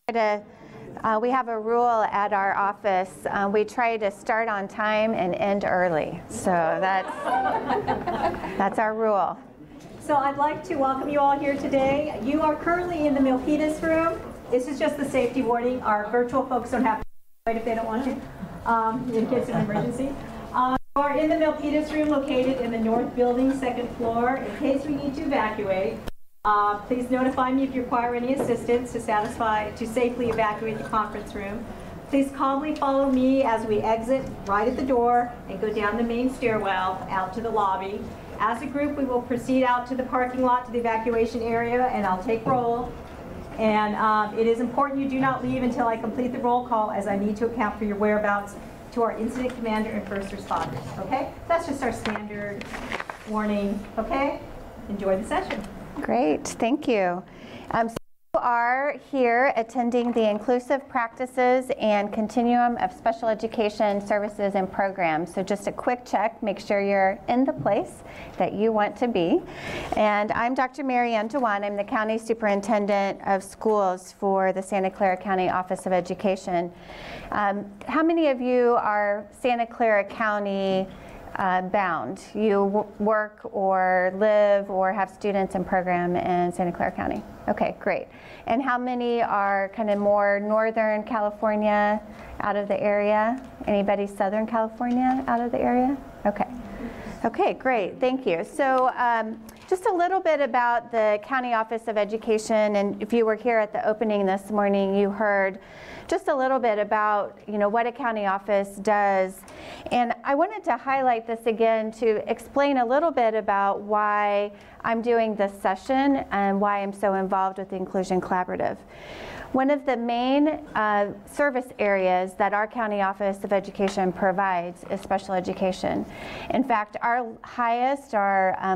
We have a rule at our office. We try to start on time and end early. So that's our rule. So I'd like to welcome you all here today. You are currently in the Milpitas room. This is just the safety warning. Our virtual folks don't have to wait if they don't want to, in case of an emergency. You are in the Milpitas room located in the north building, second floor. In case we need to evacuate, please notify me if you require any assistance to safely evacuate the conference room. Please calmly follow me as we exit right at the door and go down the main stairwell out to the lobby. As a group, we will proceed out to the parking lot to the evacuation area, and I'll take roll. And it is important you do not leave until I complete the roll call, as I need to account for your whereabouts to our incident commander and first responders. Okay? That's just our standard warning. Okay? Enjoy the session. Great, thank you. So you are here attending the Inclusive Practices and Continuum of Special Education Services and Programs. So just a quick check, make sure you're in the place that you want to be. And I'm Dr. Mary Ann Dewan. I'm the County Superintendent of Schools for the Santa Clara County Office of Education. How many of you are Santa Clara County bound? You work or live or have students in program in Santa Clara County? Okay, great. And how many are kind of more Northern California out of the area? Anybody Southern California out of the area? Okay. Okay, great, thank you. So just a little bit about the County Office of Education, and if you were here at the opening this morning, you heard just a little bit about, you know, what a county office does. And I wanted to highlight this again to explain a little bit about why I'm doing this session and why I'm so involved with the Inclusion Collaborative. One of the main service areas that our County Office of Education provides is special education. In fact, our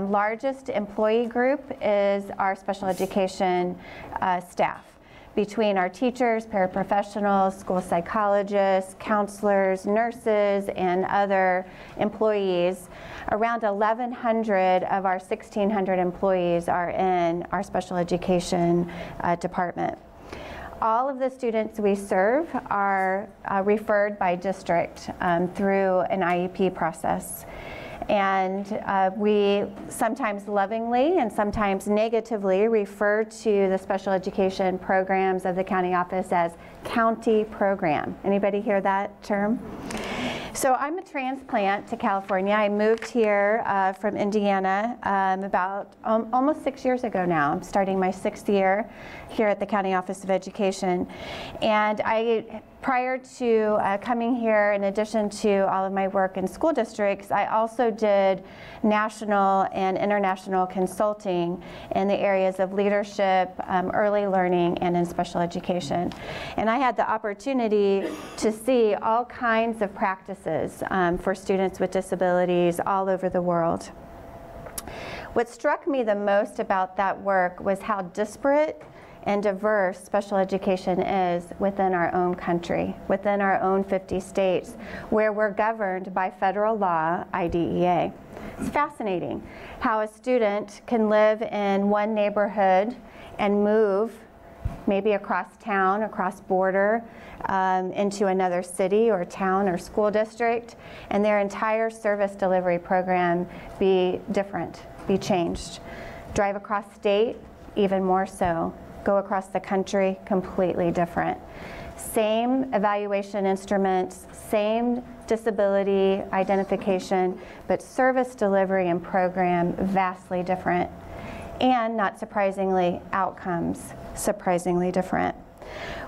largest employee group is our special education staff. Between our teachers, paraprofessionals, school psychologists, counselors, nurses, and other employees, around 1,100 of our 1,600 employees are in our special education department. All of the students we serve are referred by district through an IEP process. And we sometimes lovingly and sometimes negatively refer to the special education programs of the county office as county program. Anybody hear that term? So I'm a transplant to California. I moved here from Indiana about almost 6 years ago now. I'm starting my 6th year here at the County Office of Education. And prior to coming here, in addition to all of my work in school districts, I also did national and international consulting in the areas of leadership, early learning, and in special education. And I had the opportunity to see all kinds of practices for students with disabilities all over the world. What struck me the most about that work was how disparate and diverse special education is within our own country, within our own 50 states, where we're governed by federal law, IDEA. It's fascinating how a student can live in one neighborhood and move maybe across town, across border, into another city or town or school district, and their entire service delivery program be different, be changed. Drive across state, even more so. Go across the country, completely different. Same evaluation instruments, same disability identification, but service delivery and program vastly different. And not surprisingly, outcomes surprisingly different.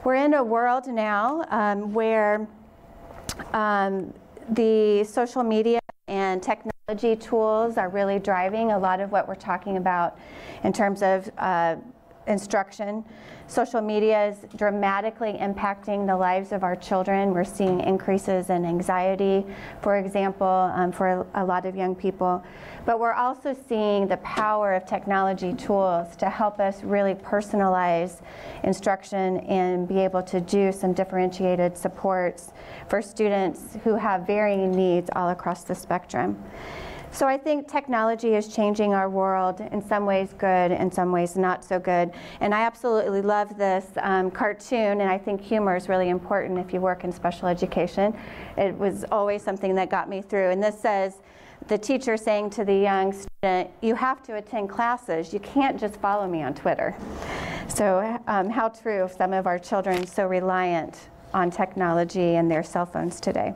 We're in a world now where the social media and technology tools are really driving a lot of what we're talking about in terms of instruction. Social media is dramatically impacting the lives of our children. We're seeing increases in anxiety, for example, for a lot of young people. But we're also seeing the power of technology tools to help us really personalize instruction and be able to do some differentiated supports for students who have varying needs all across the spectrum. So I think technology is changing our world, in some ways good, in some ways not so good. And I absolutely love this cartoon, and I think humor is really important if you work in special education. It was always something that got me through. And this says, the teacher saying to the young student, you have to attend classes. You can't just follow me on Twitter. So how true of some of our children so reliant on technology and their cell phones today.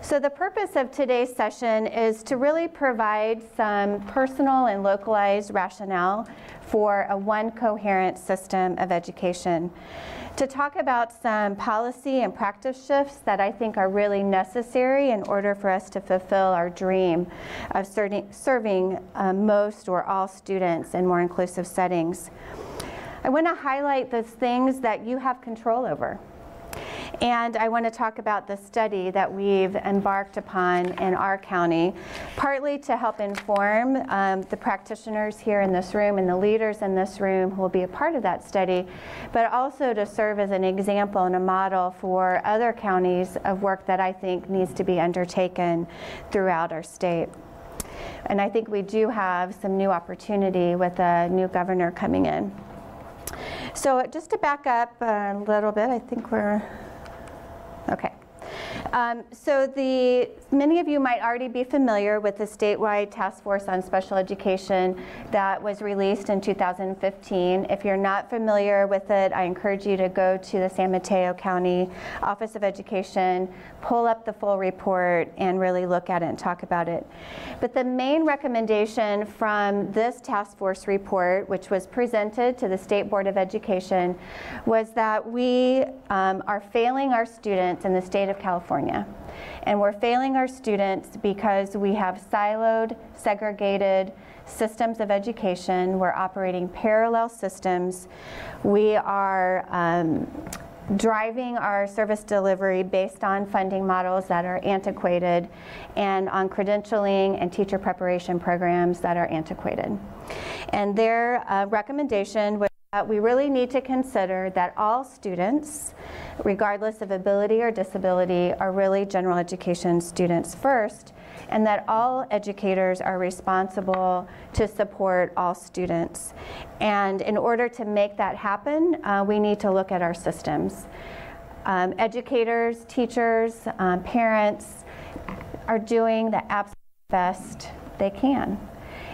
So the purpose of today's session is to really provide some personal and localized rationale for a one coherent system of education. To talk about some policy and practice shifts that I think are really necessary in order for us to fulfill our dream of serving most or all students in more inclusive settings. I want to highlight those things that you have control over. And I want to talk about the study that we've embarked upon in our county, partly to help inform the practitioners here in this room and the leaders in this room who will be a part of that study, but also to serve as an example and a model for other counties of work that I think needs to be undertaken throughout our state. And I think we do have some new opportunity with a new governor coming in. So just to back up a little bit, I think we're okay. So many of you might already be familiar with the statewide task force on special education that was released in 2015. If you're not familiar with it, I encourage you to go to the San Mateo County Office of Education, pull up the full report, and really look at it and talk about it. But the main recommendation from this task force report, which was presented to the State Board of Education, was that we are failing our students in the state of California. And we're failing our students because we have siloed, segregated systems of education. We're operating parallel systems. We are driving our service delivery based on funding models that are antiquated and on credentialing and teacher preparation programs that are antiquated. And their recommendation was that we really need to consider that all students, regardless of ability or disability, are really general education students first, and that all educators are responsible to support all students. And in order to make that happen, we need to look at our systems. Educators, teachers, parents are doing the absolute best they can.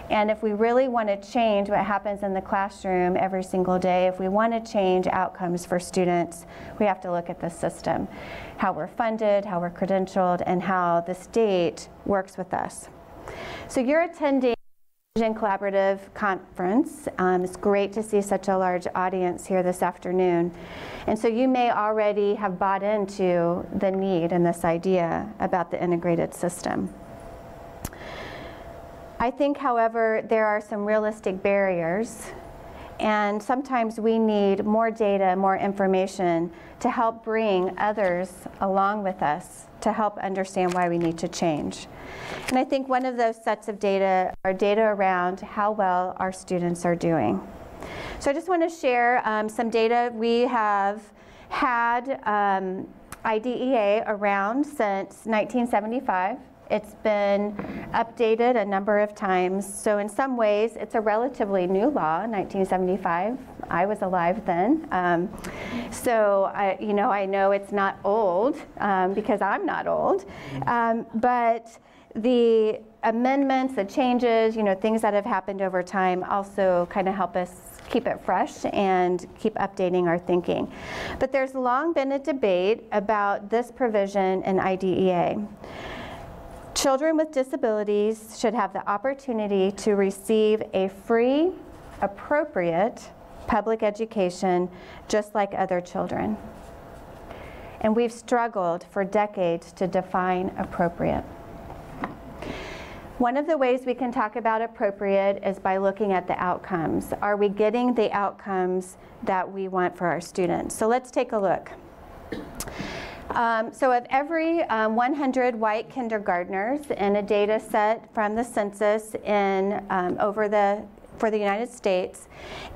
And if we really want to change what happens in the classroom every single day, if we want to change outcomes for students, we have to look at the system, how we're funded, how we're credentialed, and how the state works with us. So you're attending the Vision Collaborative Conference. It's great to see such a large audience here this afternoon. And so you may already have bought into the need and this idea about the integrated system. I think, however, there are some realistic barriers, and sometimes we need more data, more information to help bring others along with us to help understand why we need to change. And I think one of those sets of data are data around how well our students are doing. So I just want to share some data. We have had IDEA around since 1975. It's been updated a number of times. So in some ways, it's a relatively new law, 1975. I was alive then. So I know it's not old because I'm not old. But the amendments, the changes, things that have happened over time also kind of help us keep it fresh and keep updating our thinking. But there's long been a debate about this provision in IDEA. Children with disabilities should have the opportunity to receive a free, appropriate public education just like other children. And we've struggled for decades to define appropriate. One of the ways we can talk about appropriate is by looking at the outcomes. Are we getting the outcomes that we want for our students? So let's take a look. So of every 100 white kindergartners in a data set from the census for the United States,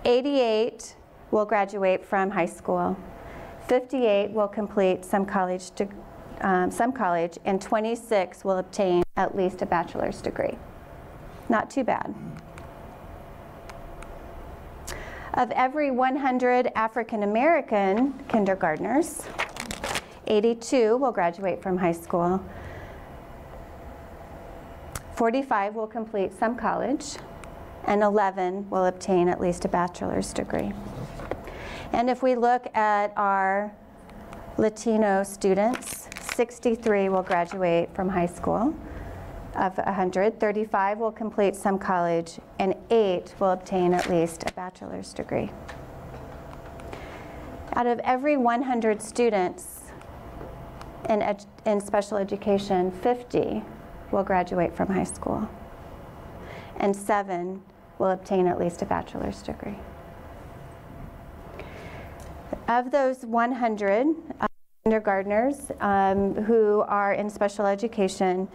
88 will graduate from high school, 58 will complete some college, and 26 will obtain at least a bachelor's degree. Not too bad. Of every 100 African American kindergartners, 82 will graduate from high school. 45 will complete some college, and 11 will obtain at least a bachelor's degree. And if we look at our Latino students, 63 will graduate from high school. Of 100, 35 will complete some college, and 8 will obtain at least a bachelor's degree. Out of every 100 students in special education, 50 will graduate from high school, and 7 will obtain at least a bachelor's degree. Of those 100 kindergartners who are in special education,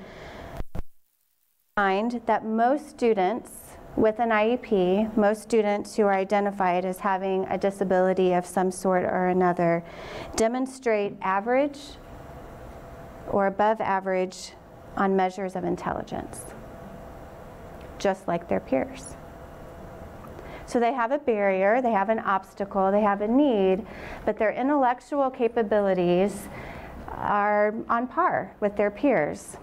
find that most students with an IEP, most students who are identified as having a disability of some sort or another, demonstrate average or above average on measures of intelligence, just like their peers. So they have a barrier, they have an obstacle, they have a need, but their intellectual capabilities are on par with their peers.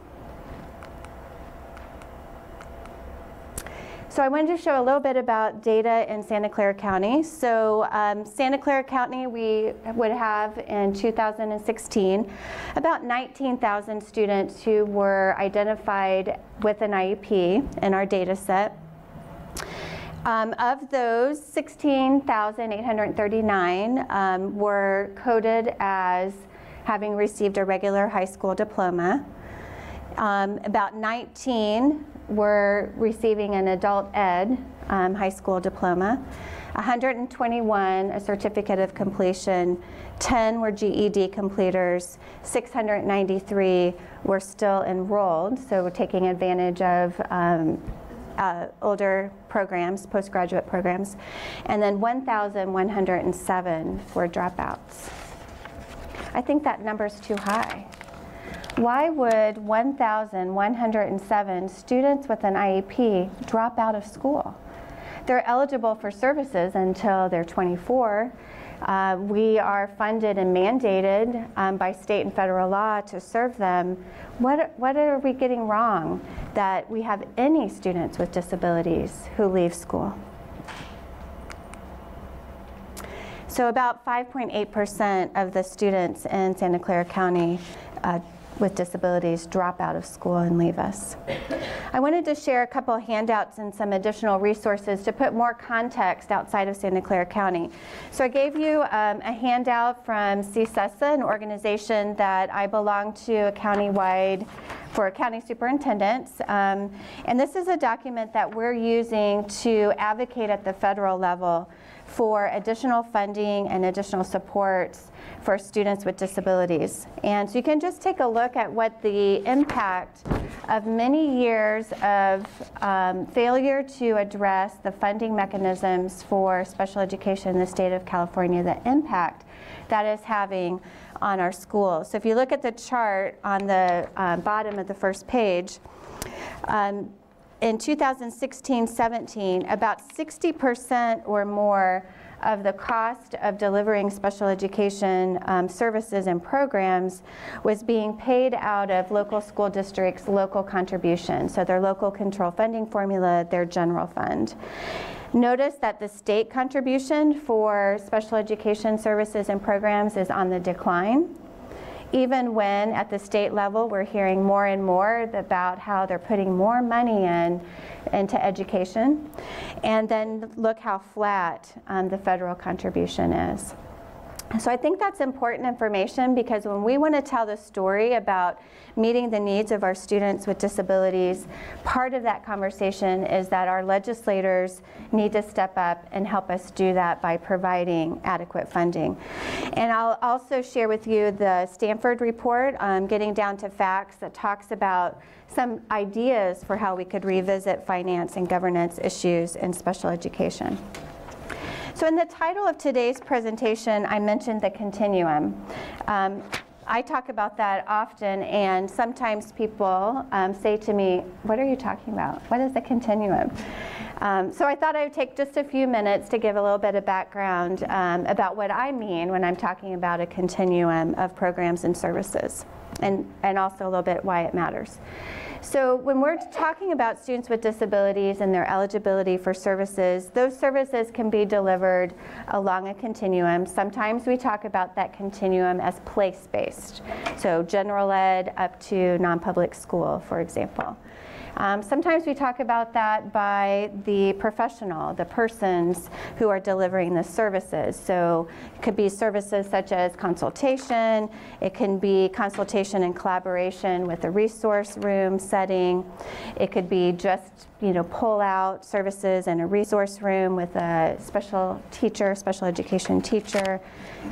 So I wanted to show a little bit about data in Santa Clara County. So Santa Clara County, we would have in 2016 about 19,000 students who were identified with an IEP in our data set. Of those, 16,839 were coded as having received a regular high school diploma. About 19 were receiving an adult ed high school diploma, 121 a certificate of completion, 10 were GED completers, 693 were still enrolled, so taking advantage of older programs, postgraduate programs, and then 1,107 were dropouts. I think that number's too high. Why would 1,107 students with an IEP drop out of school? They're eligible for services until they're 24. We are funded and mandated by state and federal law to serve them. What are we getting wrong that we have any students with disabilities who leave school? So about 5.8% of the students in Santa Clara County with disabilities drop out of school and leave us. I wanted to share a couple of handouts and some additional resources to put more context outside of Santa Clara County. So I gave you a handout from CSESA, an organization that I belong to, a countywide for county superintendents. And this is a document that we're using to advocate at the federal level for additional funding and additional supports for students with disabilities. And so you can just take a look at what the impact of many years of failure to address the funding mechanisms for special education in the state of California, the impact that is having on our schools. So if you look at the chart on the bottom of the first page, in 2016-17, about 60% or more of the cost of delivering special education services and programs was being paid out of local school districts' local contributions, so their local control funding formula, their general fund. Notice that the state contribution for special education services and programs is on the decline, even when at the state level we're hearing more and more about how they're putting more money into education. And then look how flat the federal contribution is. So I think that's important information, because when we want to tell the story about meeting the needs of our students with disabilities, part of that conversation is that our legislators need to step up and help us do that by providing adequate funding. And I'll also share with you the Stanford report, Getting Down to Facts, that talks about some ideas for how we could revisit finance and governance issues in special education. So in the title of today's presentation, I mentioned the continuum. I talk about that often, and sometimes people say to me, what are you talking about? What is a continuum? So I thought I would take just a few minutes to give a little bit of background about what I mean when I'm talking about a continuum of programs and services, and also a little bit why it matters. So when we're talking about students with disabilities and their eligibility for services, those services can be delivered along a continuum. Sometimes we talk about that continuum as place-based, so general ed up to non-public school, for example. Sometimes we talk about that by the professional, the persons who are delivering the services. So it could be services such as consultation. It can be consultation in collaboration with a resource room setting. It could be just, pull out services in a resource room with a special teacher, special education teacher,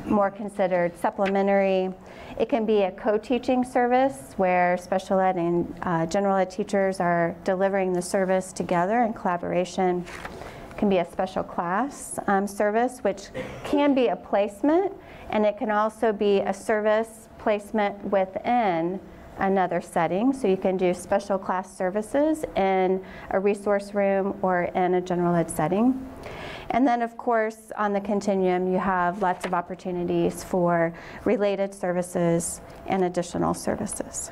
more considered supplementary. It can be a co-teaching service where special ed and general ed teachers are delivering the service together in collaboration. It can be a special class service, which can be a placement, and it can also be a service placement within another setting. So you can do special class services in a resource room or in a general ed setting. And then, of course, on the continuum, you have lots of opportunities for related services and additional services.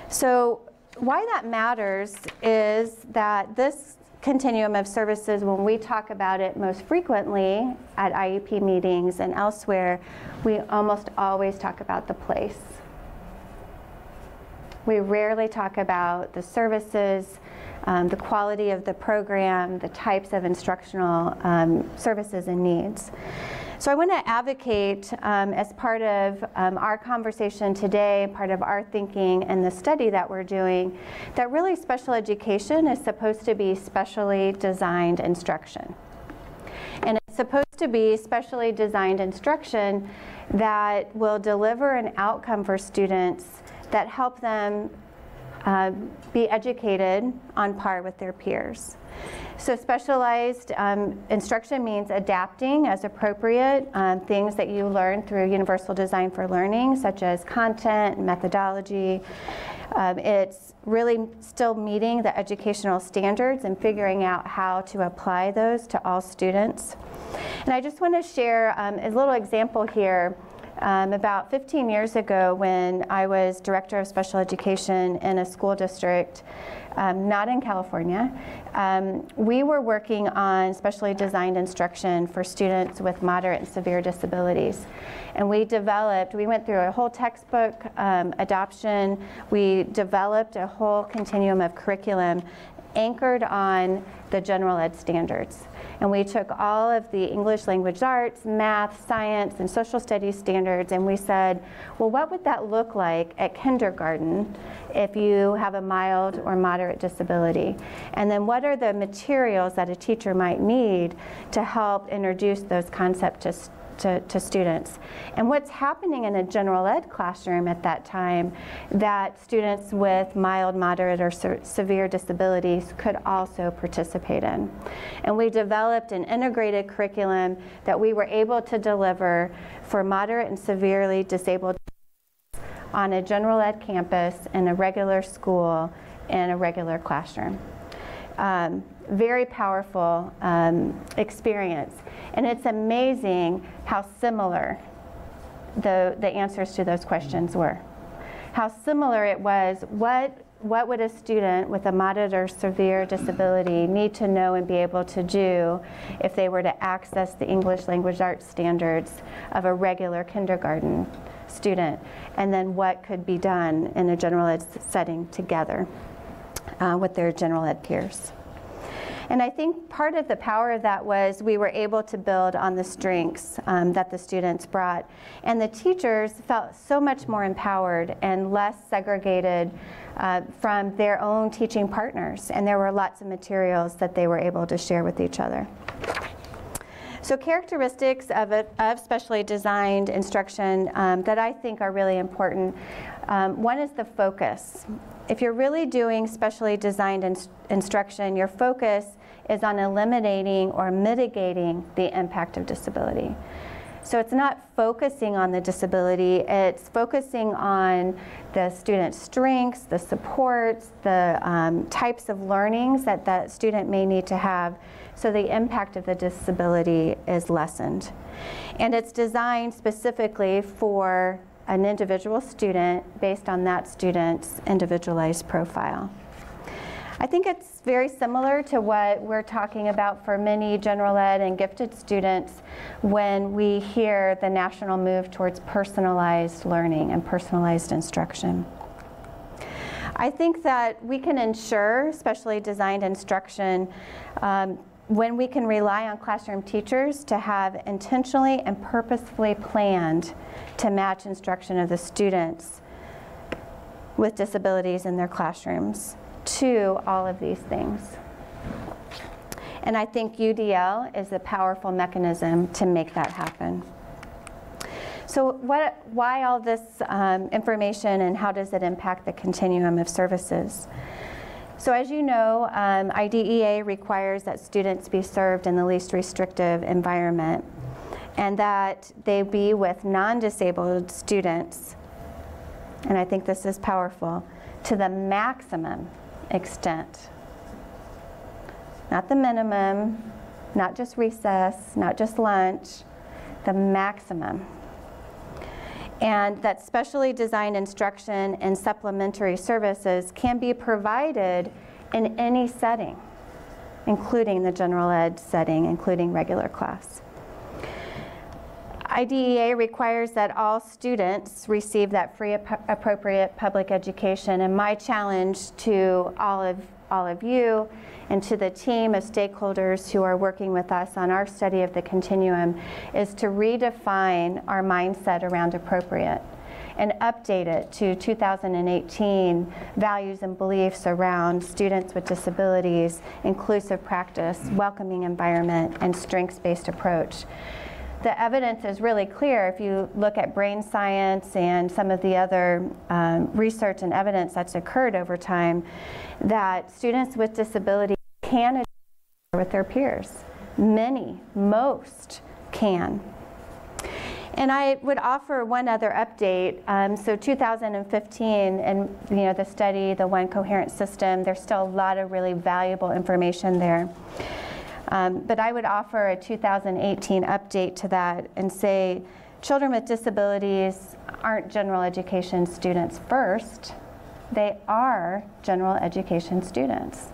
So why that matters is that this continuum of services, when we talk about it most frequently at IEP meetings and elsewhere, we almost always talk about the place. We rarely talk about the services, the quality of the program, the types of instructional services and needs. So I want to advocate as part of our conversation today, part of our thinking and the study that we're doing, that really special education is supposed to be specially designed instruction. And it's supposed to be specially designed instruction that will deliver an outcome for students that help them be educated on par with their peers. So specialized instruction means adapting as appropriate things that you learn through Universal Design for Learning, such as content, methodology. It's really still meeting the educational standards and figuring out how to apply those to all students. And I just want to share a little example here. About 15 years ago, when I was director of special education in a school district, not in California, we were working on specially designed instruction for students with moderate and severe disabilities. And we went through a whole textbook adoption. We developed a whole continuum of curriculum anchored on the general ed standards. And we took all of the English language arts, math, science, and social studies standards, and we said, well, what would that look like at kindergarten if you have a mild or moderate disability? And then what are the materials that a teacher might need to help introduce those concepts to students? And what's happening in a general ed classroom at that time that students with mild, moderate, or severe disabilities could also participate in. And we developed an integrated curriculum that we were able to deliver for moderate and severely disabled on a general ed campus in a regular school in a regular classroom. Very powerful experience. And it's amazing how similar the answers to those questions were. How similar it was. What would a student with a moderate or severe disability need to know and be able to do if they were to access the English language arts standards of a regular kindergarten student? And then what could be done in a general ed setting together with their general ed peers? And I think part of the power of that was we were able to build on the strengths that the students brought. And the teachers felt so much more empowered and less segregated from their own teaching partners. And there were lots of materials that they were able to share with each other. So characteristics of specially designed instruction that I think are really important. One is the focus. If you're really doing specially designed instruction, your focus is on eliminating or mitigating the impact of disability. So it's not focusing on the disability, it's focusing on the student's strengths, the supports, the types of learnings that that student may need to have, so the impact of the disability is lessened. And it's designed specifically for an individual student based on that student's individualized profile. I think it's very similar to what we're talking about for many general ed and gifted students when we hear the national move towards personalized learning and personalized instruction. I think that we can ensure specially designed instruction when we can rely on classroom teachers to have intentionally and purposefully planned to match instruction of the students with disabilities in their classrooms to all of these things. And I think UDL is a powerful mechanism to make that happen. So why all this information, and how does it impact the continuum of services? So as you know, IDEA requires that students be served in the least restrictive environment, and that they be with non-disabled students, and I think this is powerful, to the maximum extent. Not the minimum, not just recess, not just lunch, the maximum. And that specially designed instruction and supplementary services can be provided in any setting, including the general ed setting, including regular class. IDEA requires that all students receive that free, appropriate public education, and my challenge to all of you and to the team of stakeholders who are working with us on our study of the continuum is to redefine our mindset around appropriate and update it to 2018 values and beliefs around students with disabilities, inclusive practice, welcoming environment, and strengths-based approach. The evidence is really clear if you look at brain science and some of the other research and evidence that's occurred over time, that students with disabilities can achieve with their peers. Many, most can. And I would offer one other update. So 2015, and the study, the One Coherent System, there's still a lot of really valuable information there. But I would offer a 2018 update to that and say children with disabilities aren't general education students first. They are general education students.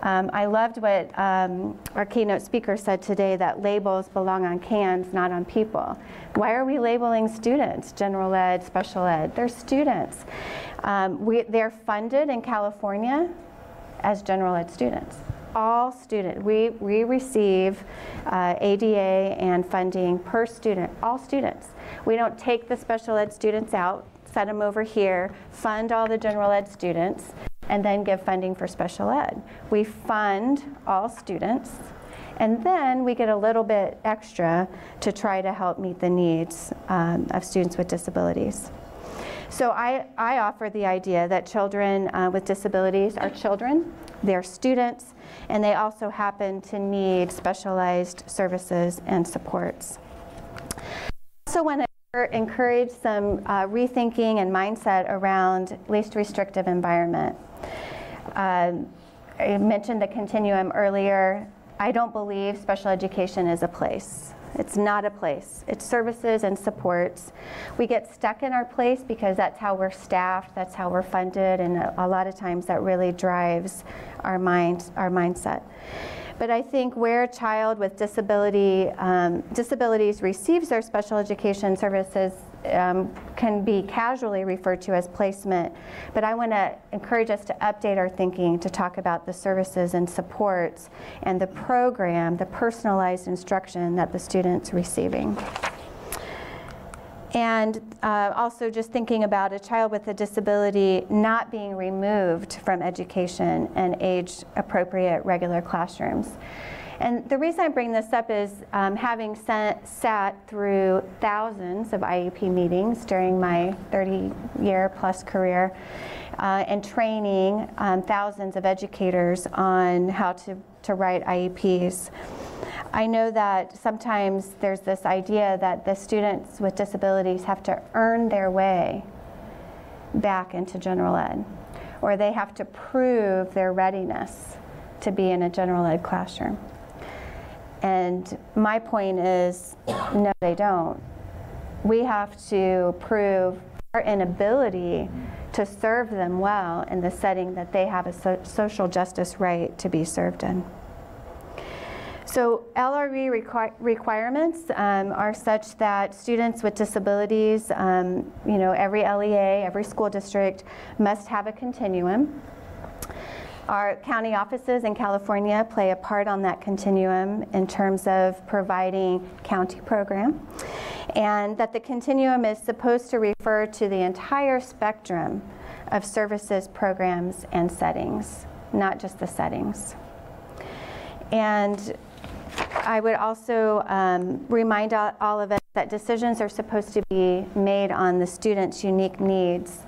I loved what our keynote speaker said today, that labels belong on cans, not on people. Why are we labeling students, general ed, special ed? They're students. They're funded in California as general ed students. All students, we receive ADA and funding per student, all students. We don't take the special ed students out, set them over here, fund all the general ed students, and then give funding for special ed. We fund all students, and then we get a little bit extra to try to help meet the needs of students with disabilities. So I offer the idea that children with disabilities are children, they're students, and they also happen to need specialized services and supports. I also want to encourage some rethinking and mindset around least restrictive environment. I mentioned the continuum earlier. I don't believe special education is a place. It's not a place. It's services and supports. We get stuck in our place because that's how we're staffed, that's how we're funded, and a lot of times that really drives our mindset. But I think where a child with disabilities receives their special education services can be casually referred to as placement. But I want to encourage us to update our thinking to talk about the services and supports and the program, the personalized instruction that the student's receiving. And also just thinking about a child with a disability not being removed from education and age-appropriate regular classrooms. And the reason I bring this up is having sat through thousands of IEP meetings during my 30-year-plus career and training thousands of educators on how to write IEPs. I know that sometimes there's this idea that the students with disabilities have to earn their way back into general ed, or they have to prove their readiness to be in a general ed classroom. And my point is, no, they don't. We have to prove our inability to serve them well in the setting that they have a social justice right to be served in. So LRE requirements are such that students with disabilities, every LEA, every school district must have a continuum. Our county offices in California play a part on that continuum in terms of providing county program, and that the continuum is supposed to refer to the entire spectrum of services, programs, and settings, not just the settings. And I would also remind all of us that decisions are supposed to be made on the student's unique needs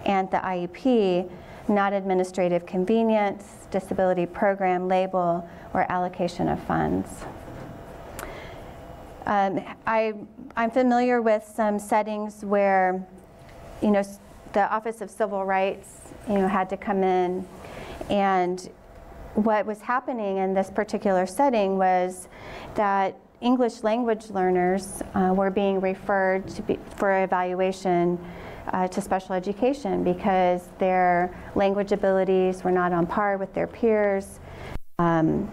and the IEP, not administrative convenience, disability program label, or allocation of funds. I'm familiar with some settings where, the Office of Civil Rights, had to come in, and what was happening in this particular setting was that English language learners were being referred for evaluation to special education because their language abilities were not on par with their peers. And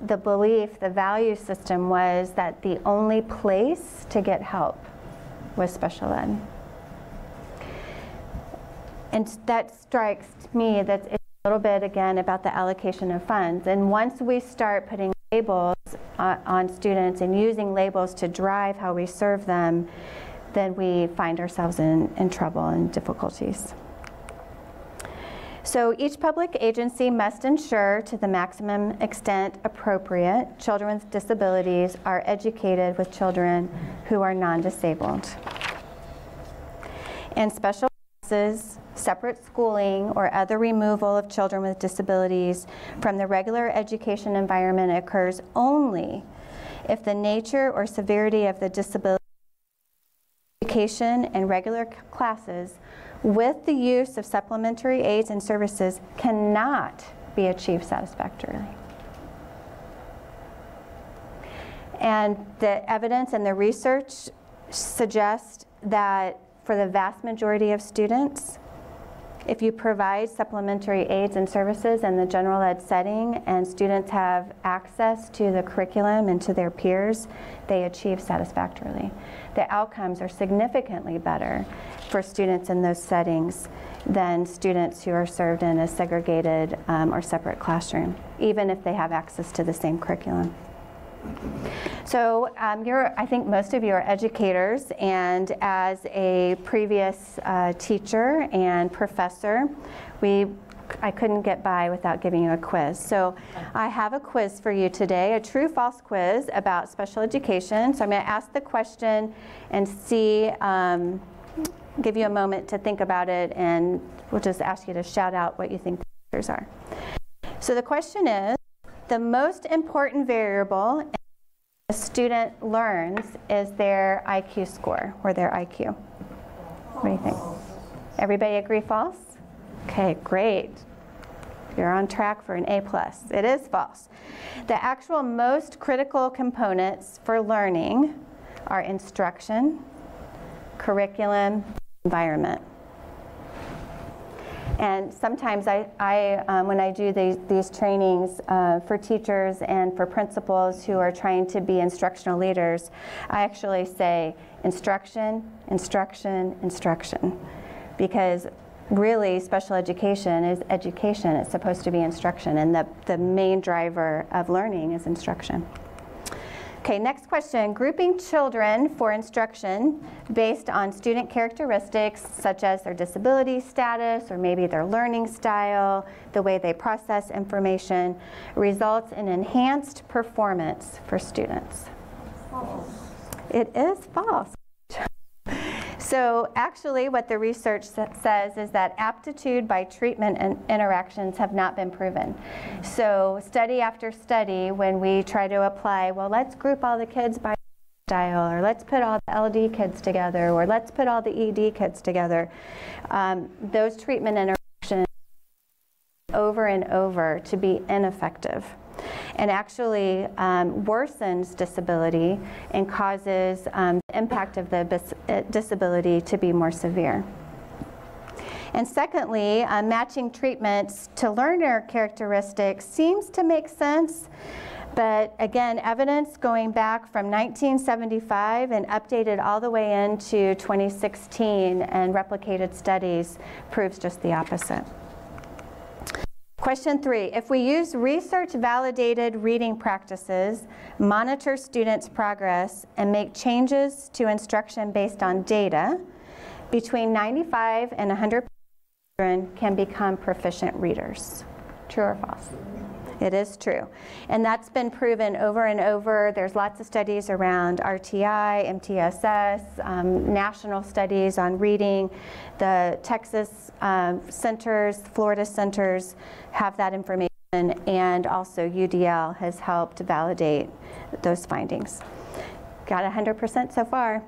the belief, the value system was that the only place to get help was special ed. And that strikes me that it's a little bit, again, about the allocation of funds. And once we start putting labels on students and using labels to drive how we serve them, then we find ourselves in trouble and difficulties. So each public agency must ensure, to the maximum extent appropriate, children with disabilities are educated with children who are non-disabled. And special classes, separate schooling, or other removal of children with disabilities from the regular education environment occurs only if the nature or severity of the disability, education, and regular classes with the use of supplementary aids and services cannot be achieved satisfactorily. And the evidence and the research suggest that for the vast majority of students, if you provide supplementary aids and services in the general ed setting and students have access to the curriculum and to their peers, they achieve satisfactorily. The outcomes are significantly better for students in those settings than students who are served in a segregated or separate classroom, even if they have access to the same curriculum. So I think most of you are educators, and as a previous teacher and professor, I couldn't get by without giving you a quiz. So I have a quiz for you today, a true-false quiz about special education. So I'm going to ask the question and see, give you a moment to think about it, and we'll just ask you to shout out what you think the answers are. So the question is, the most important variable a student learns is their IQ score, or their IQ. What do you think? Everybody agree false? Okay, great. You're on track for an A+. It is false. The actual most critical components for learning are instruction, curriculum, environment. And sometimes when I do these trainings for teachers and for principals who are trying to be instructional leaders, I actually say instruction, instruction, instruction. Because really special education is education. It's supposed to be instruction, and the main driver of learning is instruction. Okay, next question. Grouping children for instruction based on student characteristics such as their disability status or maybe their learning style, the way they process information, results in enhanced performance for students. False. It is false. So actually what the research says is that aptitude by treatment and interactions have not been proven. So study after study, when we try to apply, well, let's group all the kids by style, or let's put all the LD kids together, or let's put all the ED kids together, those treatment interactions over and over to be ineffective, and actually worsens disability and causes the impact of the disability to be more severe. And secondly, matching treatments to learner characteristics seems to make sense, but again, evidence going back from 1975 and updated all the way into 2016 and replicated studies proves just the opposite. Question 3, if we use research-validated reading practices, monitor students' progress, and make changes to instruction based on data, between 95 and 100 children can become proficient readers. True or false? It is true. And that's been proven over and over. There's lots of studies around RTI, MTSS, national studies on reading. The Texas centers, Florida centers have that information, and also UDL has helped validate those findings. Got 100% so far.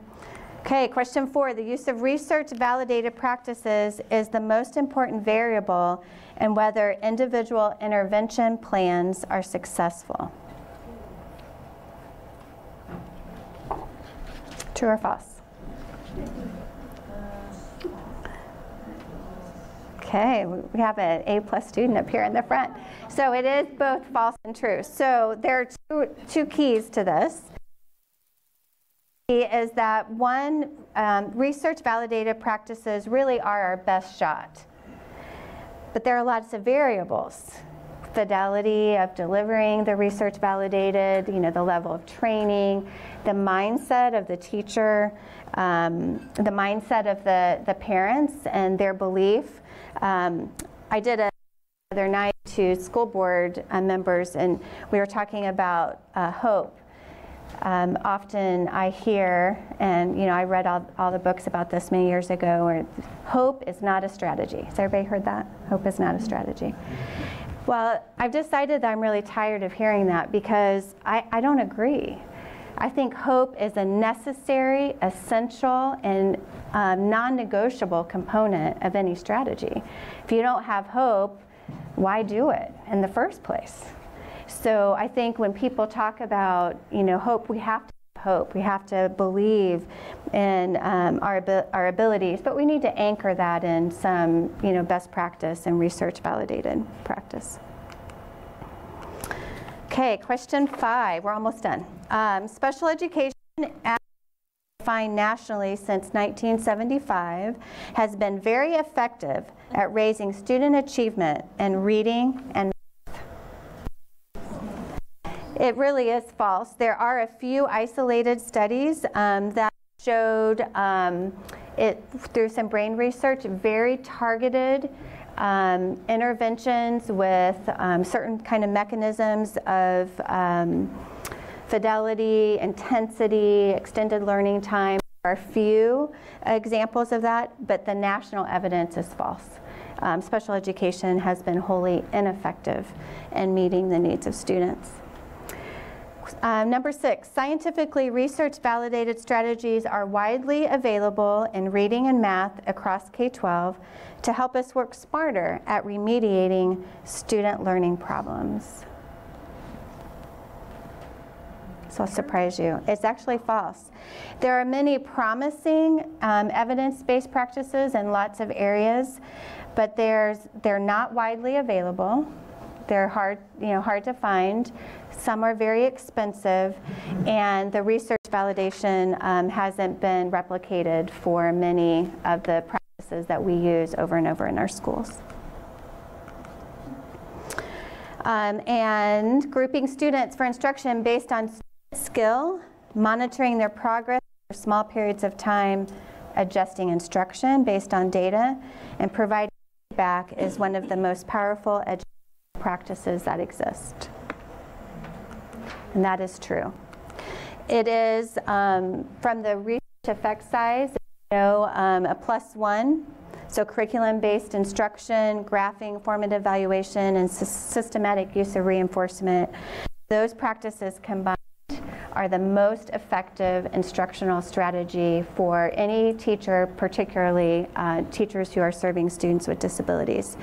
Okay, question 4, the use of research-validated practices is the most important variable in whether individual intervention plans are successful. True or false? Okay, we have an A+ student up here in the front. So it is both false and true. So there are two keys to this. Is that one, research-validated practices really are our best shot. But there are lots of variables. Fidelity of delivering the research-validated, the level of training, the mindset of the teacher, the mindset of the parents and their belief. I did the other night to school board members, and we were talking about hope. Often I hear, and I read all the books about this many years ago, where hope is not a strategy. Has everybody heard that? Hope is not a strategy. Well, I've decided that I'm really tired of hearing that, because I don't agree. I think hope is a necessary, essential, and non-negotiable component of any strategy. If you don't have hope, why do it in the first place? So I think when people talk about hope, we have to have hope. We have to believe in our abilities, but we need to anchor that in some best practice and research-validated practice. Okay, question 5. We're almost done. Special education, as defined nationally since 1975, has been very effective at raising student achievement in reading and It really is false. There are a few isolated studies that showed it through some brain research, very targeted interventions with certain kind of mechanisms of fidelity, intensity, extended learning time. There are a few examples of that, but the national evidence is false. Special education has been wholly ineffective in meeting the needs of students. Number 6, scientifically research-validated strategies are widely available in reading and math across K-12 to help us work smarter at remediating student learning problems. So I'll surprise you. It's actually false. There are many promising evidence-based practices in lots of areas, but they're not widely available. They're hard to find. Some are very expensive, and the research validation hasn't been replicated for many of the practices that we use over and over in our schools. And grouping students for instruction based on skill, monitoring their progress for small periods of time, adjusting instruction based on data, and providing feedback is one of the most powerful education practices that exist. And that is true. It is, from the research effect size, a +1, so curriculum-based instruction, graphing, formative evaluation, and systematic use of reinforcement. Those practices combined are the most effective instructional strategy for any teacher, particularly teachers who are serving students with disabilities.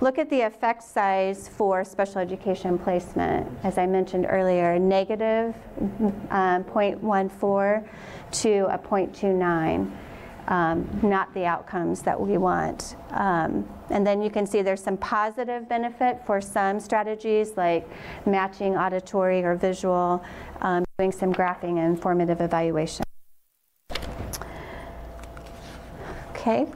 Look at the effect size for special education placement. As I mentioned earlier, negative 0.14 to a 0.29. Not the outcomes that we want. And then you can see there's some positive benefit for some strategies like matching auditory or visual, doing some graphing and formative evaluation. Okay,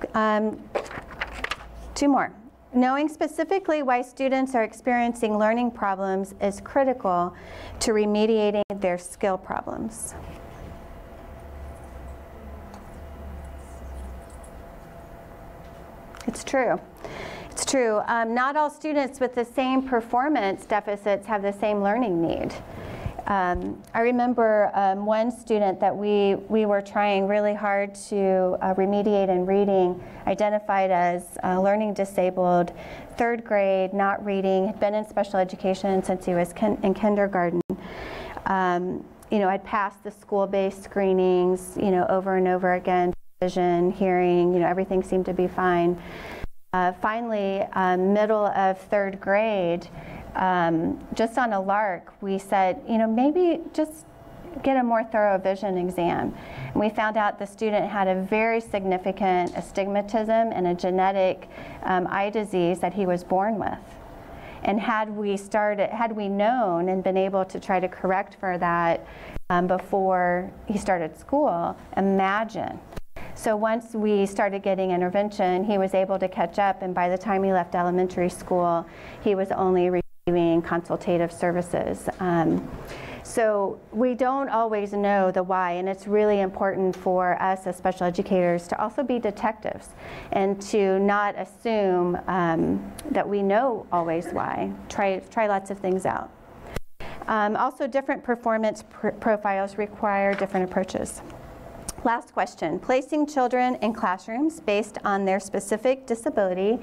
2 more. Knowing specifically why students are experiencing learning problems is critical to remediating their skill problems. It's true. It's true. Not all students with the same performance deficits have the same learning need. I remember one student that we were trying really hard to remediate in reading, identified as learning disabled, 3rd grade, not reading, had been in special education since he was in kindergarten. I'd passed the school-based screenings, over and over again. Vision, hearing, everything seemed to be fine. Finally, middle of 3rd grade, just on a lark, we said, maybe just get a more thorough vision exam. And we found out the student had a very significant astigmatism and a genetic eye disease that he was born with. And had we known and been able to try to correct for that before he started school, imagine. So once we started getting intervention, he was able to catch up, and by the time he left elementary school, he was only receiving consultative services. So we don't always know the why, and it's really important for us as special educators to also be detectives and to not assume that we know always why. Try lots of things out. Also, different performance profiles require different approaches. Last question. Placing children in classrooms based on their specific disability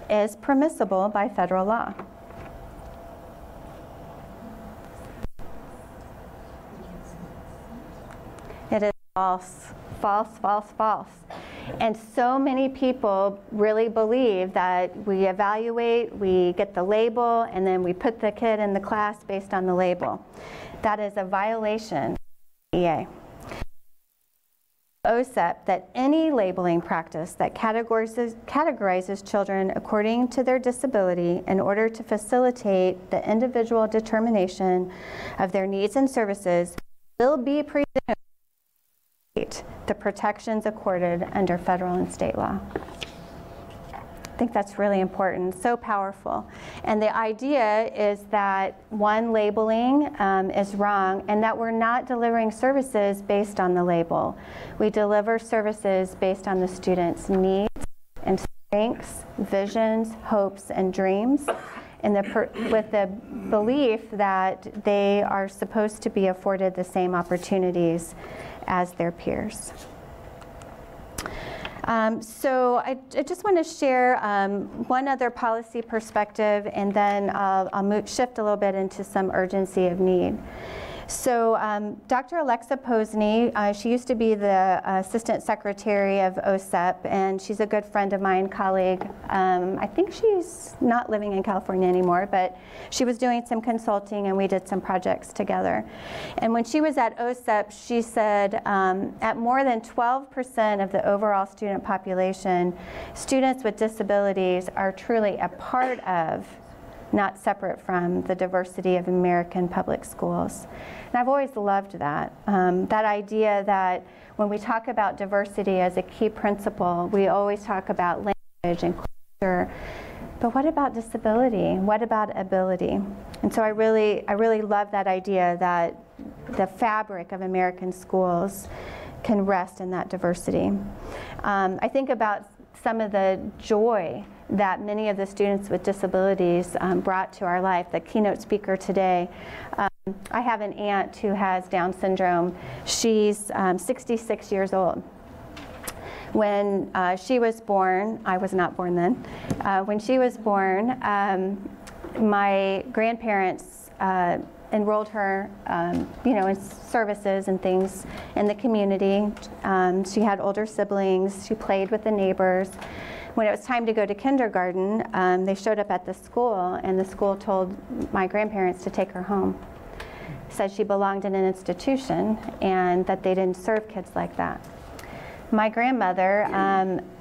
is permissible by federal law. It is false, false, false, false. And so many people really believe that we evaluate, we get the label, and then we put the kid in the class based on the label. That is a violation of EA. OSEP that any labeling practice that categorizes children according to their disability in order to facilitate the individual determination of their needs and services will be presumed the protections accorded under federal and state law. I think that's really important, so powerful. And the idea is that one, labeling is wrong, and that we're not delivering services based on the label. We deliver services based on the student's needs and strengths, visions, hopes, and dreams, and with the belief that they are supposed to be afforded the same opportunities as their peers. So I just want to share one other policy perspective, and then I'll shift a little bit into some urgency of need. So Dr. Alexa Posney, she used to be the Assistant Secretary of OSEP, and she's a good friend of mine, colleague. I think she's not living in California anymore, but she was doing some consulting, and we did some projects together. And when she was at OSEP, she said at more than 12% of the overall student population, students with disabilities are truly a part of, not separate from, the diversity of American public schools. And I've always loved that. That idea that when we talk about diversity as a key principle, we always talk about language and culture, but what about disability? What about ability? And so I really love that idea that the fabric of American schools can rest in that diversity. I think about some of the joy that many of the students with disabilities brought to our life. The keynote speaker today, I have an aunt who has Down syndrome. She's 66 years old. When she was born, I was not born then, when she was born, my grandparents enrolled her, in services and things in the community. She had older siblings. She played with the neighbors. When it was time to go to kindergarten, they showed up at the school, and the school told my grandparents to take her home. Said she belonged in an institution and that they didn't serve kids like that. My grandmother,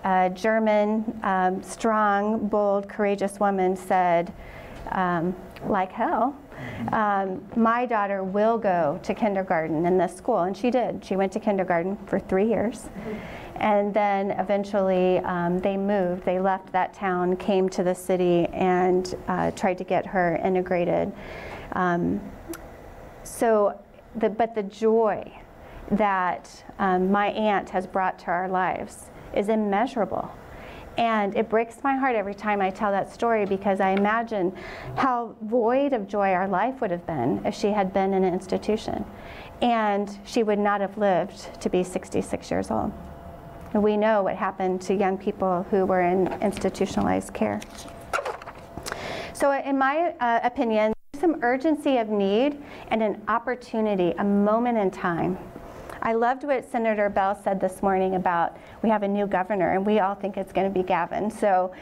a German, strong, bold, courageous woman, said, like hell, my daughter will go to kindergarten in this school. And she did. She went to kindergarten for 3 years. And then eventually they moved. They left that town, came to the city, and tried to get her integrated. But the joy that my aunt has brought to our lives is immeasurable. And it breaks my heart every time I tell that story, because I imagine how void of joy our life would have been if she had been in an institution. And she would not have lived to be 66 years old. And we know what happened to young people who were in institutionalized care. So in my opinion, there's some urgency of need and an opportunity, a moment in time. I loved what Senator Bell said this morning about we have a new governor, and we all think it's going to be Gavin. So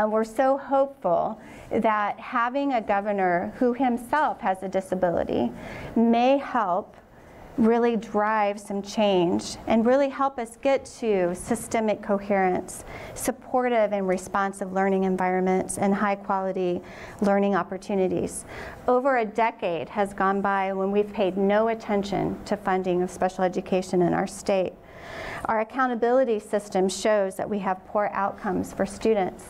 we're so hopeful that having a governor who himself has a disability may help really drive some change and really help us get to systemic coherence, supportive and responsive learning environments, and high quality learning opportunities. Over a decade has gone by when we've paid no attention to funding of special education in our state. Our accountability system shows that we have poor outcomes for students.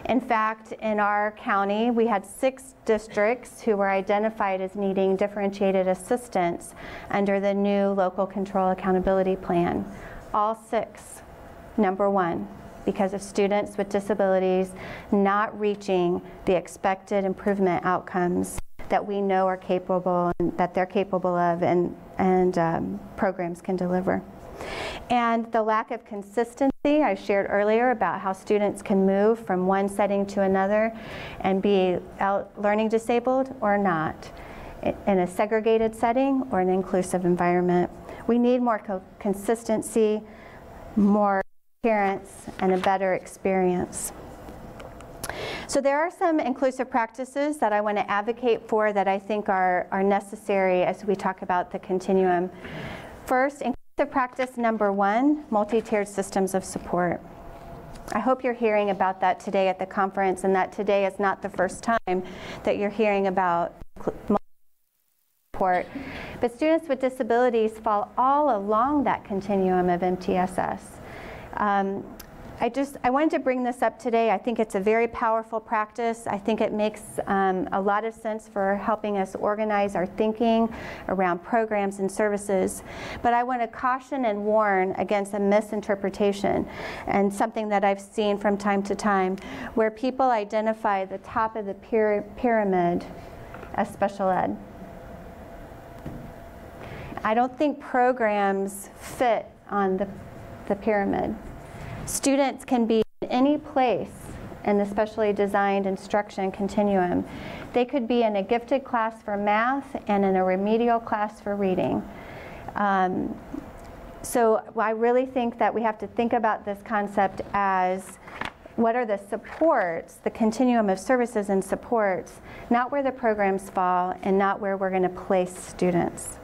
In fact, in our county, we had 6 districts who were identified as needing differentiated assistance under the new local control accountability plan. All 6, number 1, because of students with disabilities not reaching the expected improvement outcomes that we know are capable and that they're capable of, and programs can deliver. And the lack of consistency I shared earlier about how students can move from one setting to another and be learning disabled or not, in a segregated setting or an inclusive environment. We need more consistency, more coherence, and a better experience. So there are some inclusive practices that I want to advocate for that I think are necessary as we talk about the continuum. First, practice number 1, multi-tiered systems of support. I hope you're hearing about that today at the conference, and that today is not the first time that you're hearing about support. But students with disabilities fall all along that continuum of MTSS. I wanted to bring this up today. I think it's a very powerful practice. I think it makes a lot of sense for helping us organize our thinking around programs and services. But I want to caution and warn against a misinterpretation, and something that I've seen from time to time, where people identify the top of the pyramid as special ed. I don't think programs fit on the pyramid. Students can be in any place in the specially designed instruction continuum. They could be in a gifted class for math and in a remedial class for reading. So I really think that we have to think about this concept as what are the supports, the continuum of services and supports, not where the programs fall and not where we're going to place students.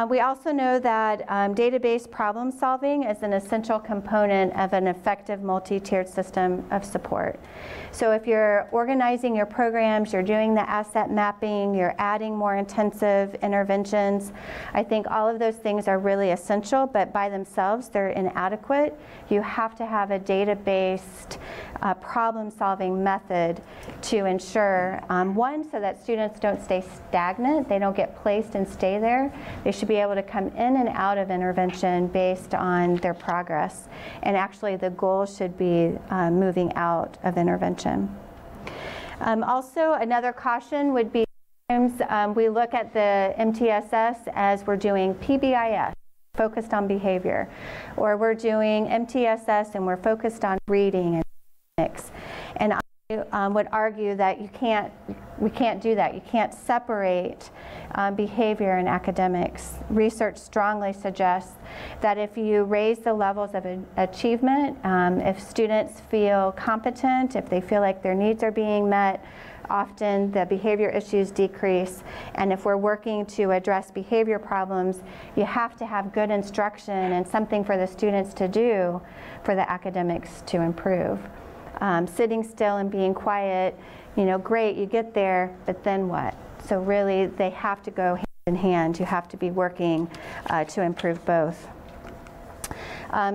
We also know that database problem solving is an essential component of an effective multi-tiered system of support. So if you're organizing your programs, you're doing the asset mapping, you're adding more intensive interventions, I think all of those things are really essential, but by themselves they're inadequate. You have to have a data-based problem-solving method to ensure, one, so that students don't stay stagnant, they don't get placed and stay there. They should be able to come in and out of intervention based on their progress. And actually the goal should be moving out of intervention. Also, another caution would be sometimes we look at the MTSS as we're doing PBIS, focused on behavior. Or we're doing MTSS and we're focused on reading and academics. And I would argue that we can't do that. You can't separate behavior and academics. Research strongly suggests that if you raise the levels of achievement, if students feel competent, if they feel like their needs are being met, often the behavior issues decrease. And if we're working to address behavior problems, you have to have good instruction and something for the students to do for the academics to improve. Sitting still and being quiet, great, you get there, but then what? So really, they have to go hand in hand. You have to be working to improve both.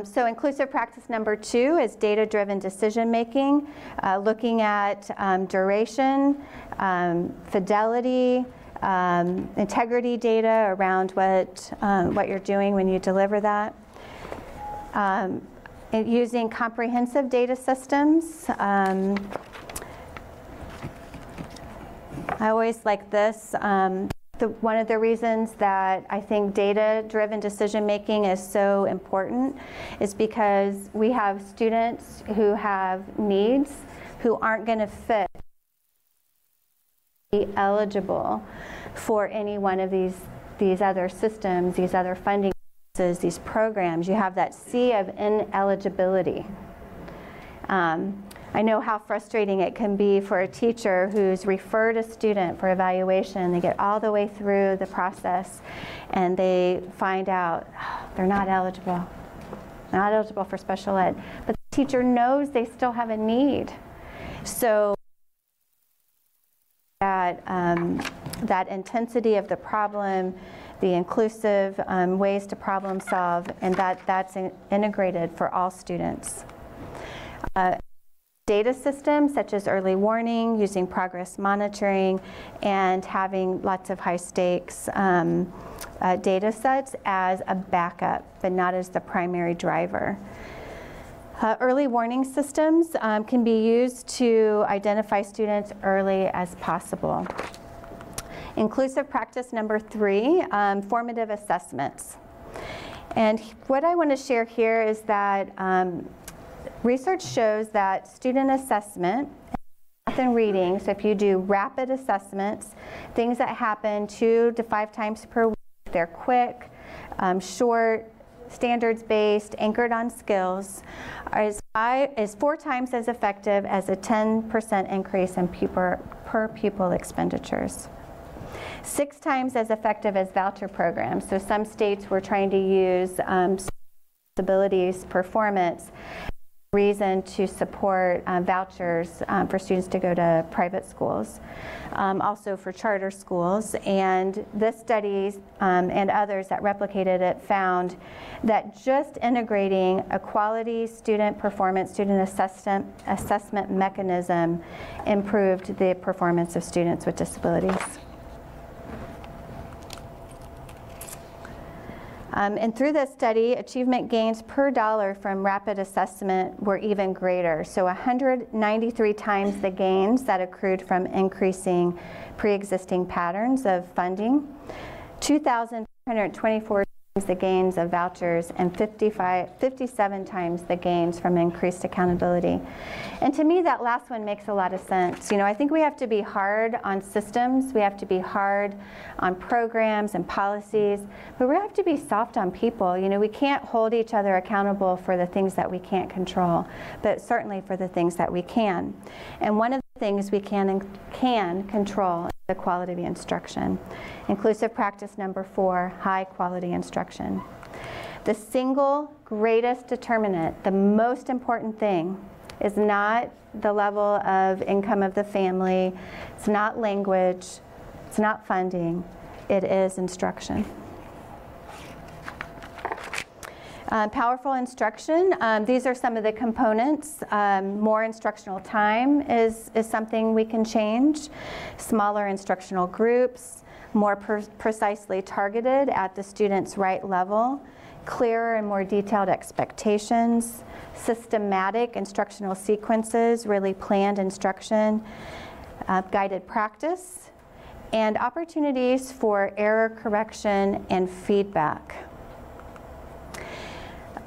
So inclusive practice number 2 is data-driven decision making, looking at duration, fidelity, integrity data around what you're doing when you deliver that. Using comprehensive data systems. I always like this. One of the reasons that I think data-driven decision-making is so important is because we have students who have needs who aren't going to fit, be eligible for any one of these other systems, these other funding sources, these programs. You have that sea of ineligibility. I know how frustrating it can be for a teacher who's referred a student for evaluation. They get all the way through the process and they find out they're not eligible for special ed. But the teacher knows they still have a need. So that intensity of the problem, the inclusive ways to problem solve, and that's integrated for all students. Data systems such as early warning, using progress monitoring, and having lots of high stakes data sets as a backup, but not as the primary driver. Early warning systems can be used to identify students early as possible. Inclusive practice number 3, formative assessments. And what I want to share here is that research shows that student assessment, math and reading, so if you do rapid assessments, things that happen 2 to 5 times per week, they're quick, short, standards-based, anchored on skills, is 4 times as effective as a 10% increase in per pupil expenditures. 6 times as effective as voucher programs. So some states were trying to use disabilities performance reason to support vouchers for students to go to private schools, also for charter schools. And this study and others that replicated it found that just integrating a quality student performance, student assessment mechanism improved the performance of students with disabilities. And through this study, achievement gains per dollar from rapid assessment were even greater. So 193 times the gains that accrued from increasing pre-existing patterns of funding, 2,424 times the gains of vouchers, and 57 times the gains from increased accountability. And to me, that last one makes a lot of sense. I think we have to be hard on systems, we have to be hard on programs and policies, but we have to be soft on people. We can't hold each other accountable for the things that we can't control, but certainly for the things that we can. And one of the things we can control is the quality of instruction. Inclusive practice number 4, high quality instruction. The single greatest determinant, the most important thing, is not the level of income of the family, it's not language, it's not funding, it is instruction. Powerful instruction, these are some of the components. More instructional time is something we can change. Smaller instructional groups, more precisely targeted at the student's right level, clearer and more detailed expectations, systematic instructional sequences, really planned instruction, guided practice, and opportunities for error correction and feedback.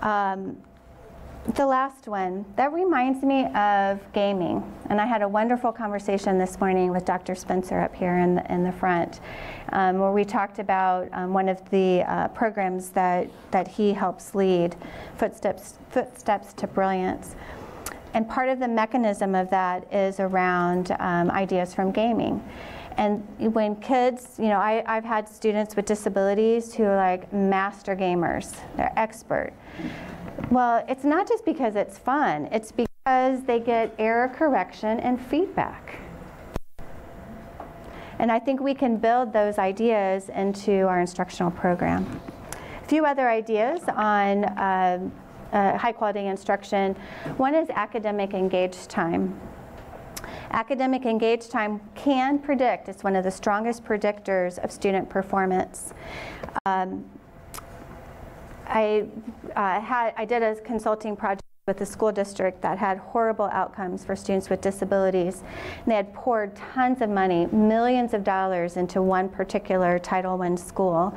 The last one, that reminds me of gaming. And I had a wonderful conversation this morning with Dr. Spencer up here in the front, where we talked about one of the programs that he helps lead, Footsteps to Brilliance. And part of the mechanism of that is around ideas from gaming. And when kids, you know, I've had students with disabilities who are like master gamers, they're expert. Well, it's not just because it's fun, it's because they get error correction and feedback. And I think we can build those ideas into our instructional program. A few other ideas on high quality instruction. One is academic engaged time. Academic engaged time can predict, it's one of the strongest predictors of student performance. I did a consulting project with a school district that had horrible outcomes for students with disabilities. And they had poured tons of money, millions of dollars, into one particular Title I school.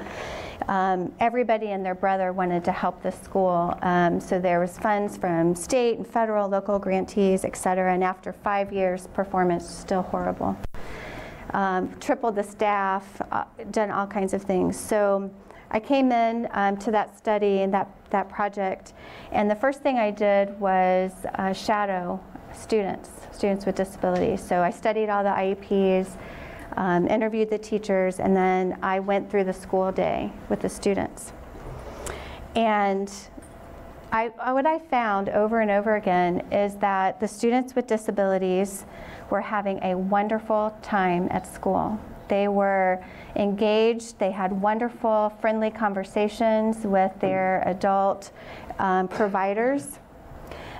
Everybody and their brother wanted to help the school, so there was funds from state and federal, local grantees, et cetera, and after 5 years, performance was still horrible. Tripled the staff, done all kinds of things. So I came in to that study and that project, and the first thing I did was shadow students with disabilities. So I studied all the IEPs, interviewed the teachers, and then I went through the school day with the students. And what I found over and over again is that the students with disabilities were having a wonderful time at school. They were engaged, they had wonderful, friendly conversations with their adult providers,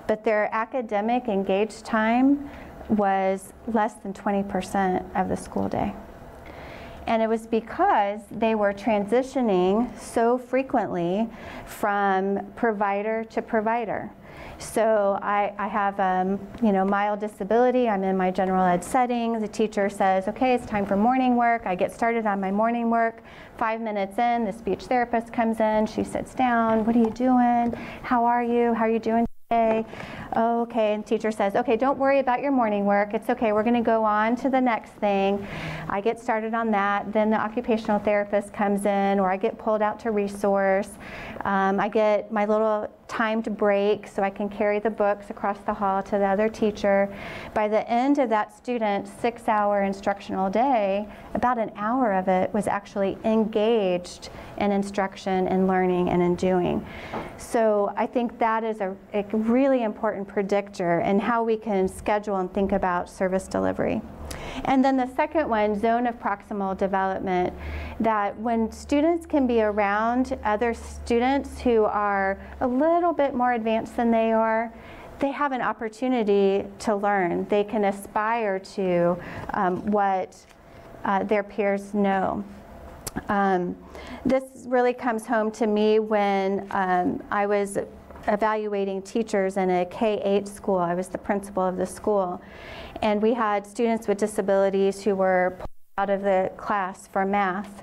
but their academic engaged time was less than 20% of the school day. And it was because they were transitioning so frequently from provider to provider. So I have mild disability, I'm in my general ed setting, the teacher says, okay, it's time for morning work, I get started on my morning work, 5 minutes in, the speech therapist comes in, she sits down, what are you doing, how are you doing today? Oh, okay, and teacher says, okay, don't worry about your morning work, it's okay, we're gonna go on to the next thing. I get started on that, then the occupational therapist comes in, or I get pulled out to resource. I get my little timed break so I can carry the books across the hall to the other teacher. By the end of that student's 6-hour instructional day, about an hour of it was actually engaged in instruction and learning and in doing. So I think that is a really important predictor in how we can schedule and think about service delivery. And then the second one, zone of proximal development, that when students can be around other students who are a little bit more advanced than they are, they have an opportunity to learn. They can aspire to what their peers know. This really comes home to me when I was evaluating teachers in a K-8 school. I was the principal of the school. And we had students with disabilities who were pulled out of the class for math.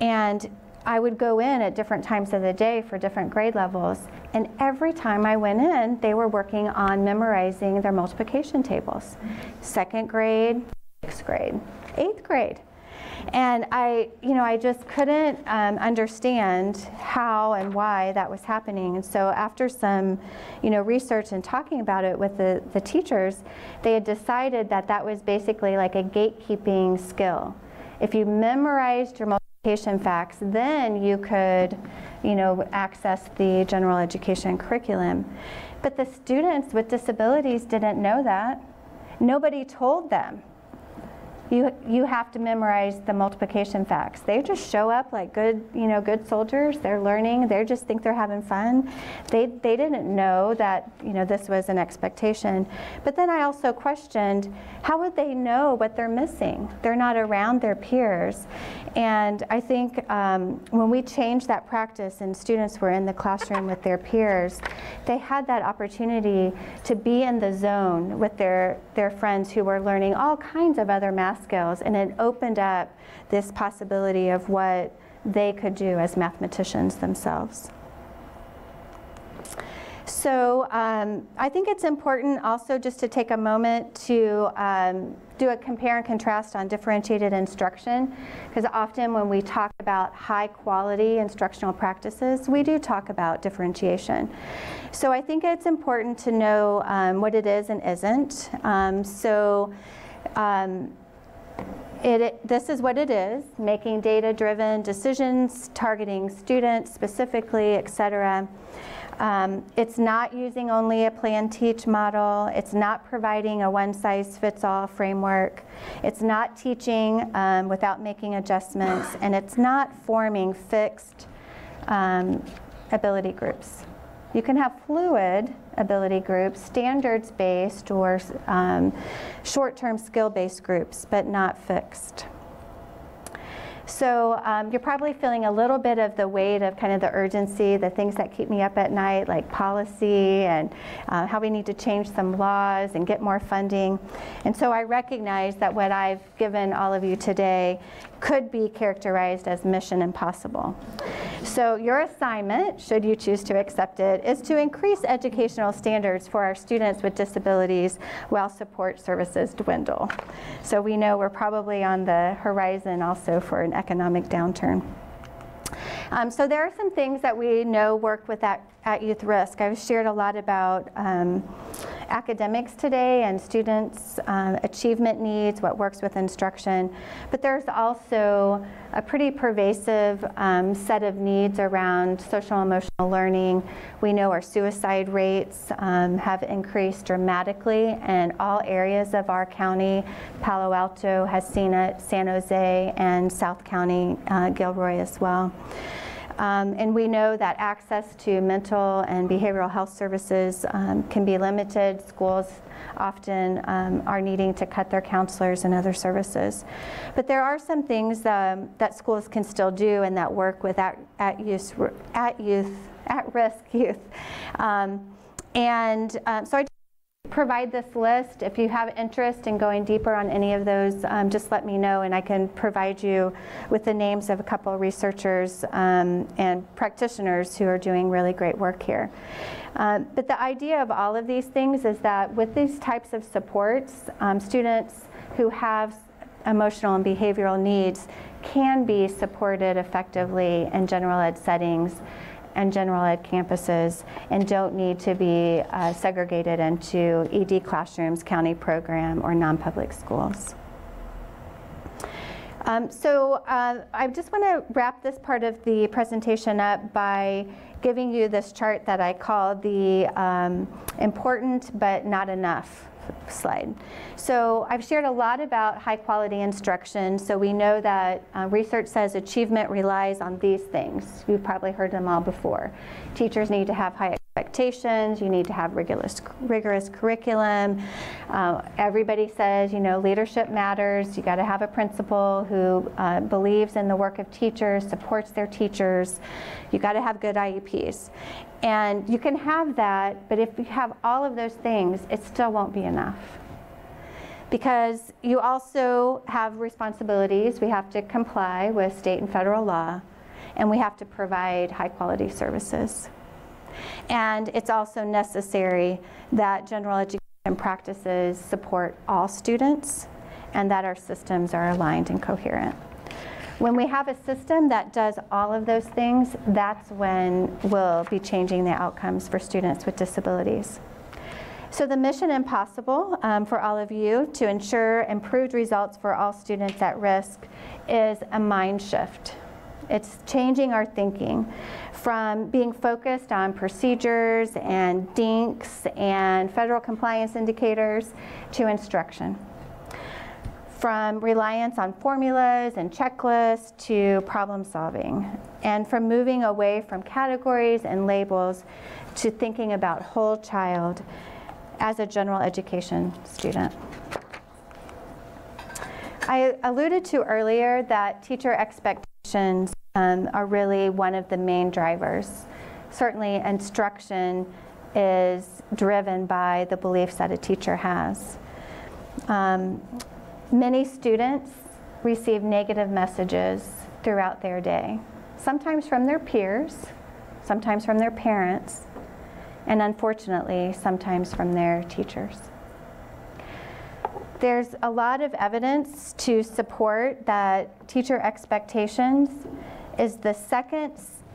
And I would go in at different times of the day for different grade levels. And every time I went in, they were working on memorizing their multiplication tables. 2nd grade, 6th grade, 8th grade. And I just couldn't understand how and why that was happening. And so after some, research and talking about it with the teachers, they had decided that that was basically like a gatekeeping skill. If you memorized your multiplication facts, then you could, access the general education curriculum. But the students with disabilities didn't know that. Nobody told them. You have to memorize the multiplication facts. They just show up like good soldiers. They're learning. They just think they're having fun. They didn't know that this was an expectation. But then I also questioned, how would they know what they're missing? They're not around their peers. And I think when we changed that practice and students were in the classroom with their peers, they had that opportunity to be in the zone with their friends who were learning all kinds of other math skills, and it opened up this possibility of what they could do as mathematicians themselves. So I think it's important also just to take a moment to do a compare and contrast on differentiated instruction, because often when we talk about high quality instructional practices, we do talk about differentiation. So I think it's important to know what it is and isn't. This is what it is: making data-driven decisions, targeting students specifically, etc. It's not using only a plan-teach model. It's not providing a one-size-fits-all framework. It's not teaching without making adjustments, and it's not forming fixed ability groups. You can have fluid ability groups, standards-based or short-term skill-based groups, but not fixed. So you're probably feeling a little bit of the weight of kind of the urgency, the things that keep me up at night, like policy and how we need to change some laws and get more funding. And so I recognize that what I've given all of you today could be characterized as mission impossible. So your assignment, should you choose to accept it, is to increase educational standards for our students with disabilities while support services dwindle. So we know we're probably on the horizon also for an economic downturn. So there are some things that we know work with at youth risk. I've shared a lot about academics today and students' achievement needs, what works with instruction, but there's also a pretty pervasive set of needs around social emotional learning. We know our suicide rates have increased dramatically in all areas of our county. Palo Alto has seen it, San Jose, and South County, Gilroy as well. And we know that access to mental and behavioral health services can be limited. Schools often are needing to cut their counselors and other services. But there are some things that schools can still do and that work with at-risk youth. So I provide this list. If you have interest in going deeper on any of those, just let me know and I can provide you with the names of a couple of researchers and practitioners who are doing really great work here. But the idea of all of these things is that with these types of supports, students who have emotional and behavioral needs can be supported effectively in general ed settings and general ed campuses and don't need to be segregated into ED classrooms, county program, or non-public schools. I just want to wrap this part of the presentation up by giving you this chart that I call the important but not enough slide. So I've shared a lot about high quality instruction. So we know that research says achievement relies on these things. You've probably heard them all before. Teachers need to have high expectations. You need to have rigorous curriculum. Everybody says, you know, leadership matters. You got to have a principal who believes in the work of teachers, supports their teachers. You got to have good IEPs. And you can have that, but if you have all of those things, it still won't be enough. Because you also have responsibilities. We have to comply with state and federal law, and we have to provide high quality services. And it's also necessary that general education practices support all students and that our systems are aligned and coherent. When we have a system that does all of those things, that's when we'll be changing the outcomes for students with disabilities. So the mission impossible for all of you to ensure improved results for all students at risk is a mind shift. It's changing our thinking from being focused on procedures and DINKs and federal compliance indicators to instruction. From reliance on formulas and checklists to problem solving, and from moving away from categories and labels to thinking about whole child as a general education student. I alluded to earlier that teacher expectations are really one of the main drivers. Certainly instruction is driven by the beliefs that a teacher has. Many students receive negative messages throughout their day, sometimes from their peers, sometimes from their parents, and unfortunately, sometimes from their teachers. There's a lot of evidence to support that teacher expectations is the second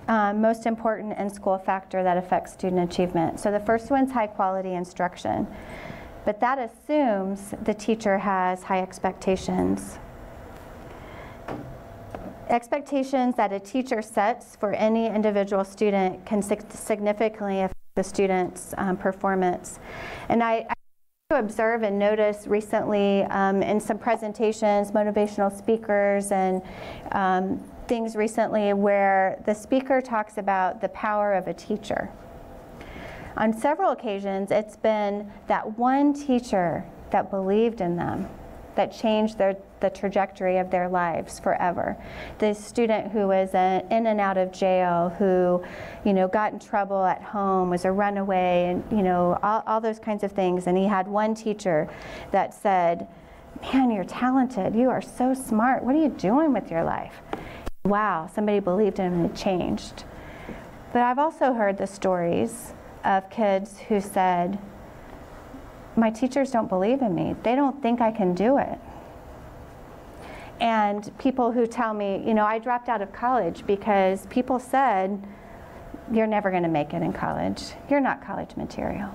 most important in-school factor that affects student achievement. So the first one's high quality instruction, but that assumes the teacher has high expectations. Expectations that a teacher sets for any individual student can significantly affect the student's performance. And I observe and notice recently in some presentations, motivational speakers, and things recently where the speaker talks about the power of a teacher. On several occasions, it's been that one teacher that believed in them, that changed the trajectory of their lives forever. The student who was in and out of jail, who, got in trouble at home, was a runaway, and all those kinds of things. And he had one teacher that said, "Man, you're talented. You are so smart. What are you doing with your life?" Wow, somebody believed in him and it changed. But I've also heard the stories of kids who said, "My teachers don't believe in me. They don't think I can do it." And people who tell me, I dropped out of college because people said, "You're never going to make it in college. You're not college material."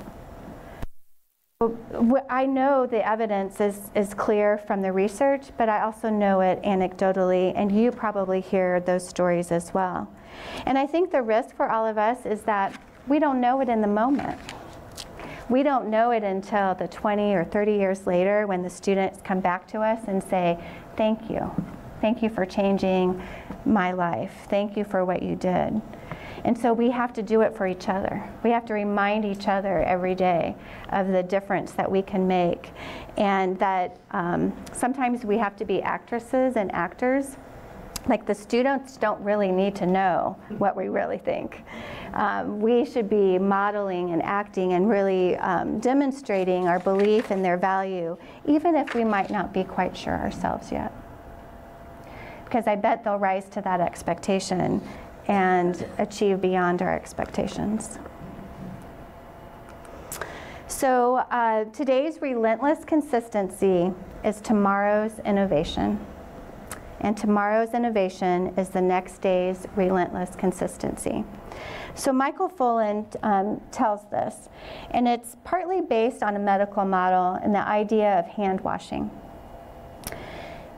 I know the evidence is clear from the research, but I also know it anecdotally, and you probably hear those stories as well. And I think the risk for all of us is that we don't know it in the moment. We don't know it until the 20 or 30 years later when the students come back to us and say, "Thank you. Thank you for changing my life. Thank you for what you did." And so we have to do it for each other. We have to remind each other every day of the difference that we can make. And that sometimes we have to be actresses and actors. Like, the students don't really need to know what we really think. We should be modeling and acting and really demonstrating our belief in their value, even if we might not be quite sure ourselves yet. Because I bet they'll rise to that expectation and achieve beyond our expectations. So today's relentless consistency is tomorrow's innovation. And tomorrow's innovation is the next day's relentless consistency. So Michael Fullen tells this, and it's partly based on a medical model and the idea of hand washing.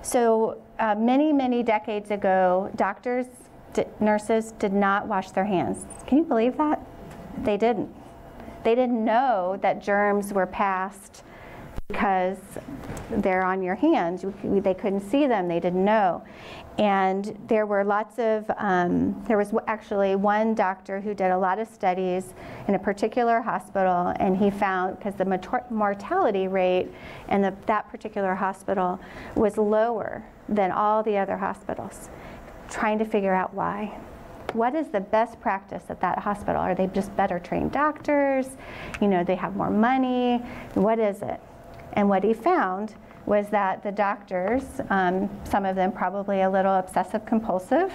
So many, many decades ago, doctors, nurses did not wash their hands. Can you believe that? They didn't. They didn't know that germs were passed because they're on your hands. They couldn't see them, they didn't know. And there were lots of, there was actually one doctor who did a lot of studies in a particular hospital, and he found, because the mortality rate in that particular hospital was lower than all the other hospitals, trying to figure out why. What is the best practice at that hospital? Are they just better trained doctors? They have more money? What is it? And what he found was that the doctors, some of them probably a little obsessive compulsive,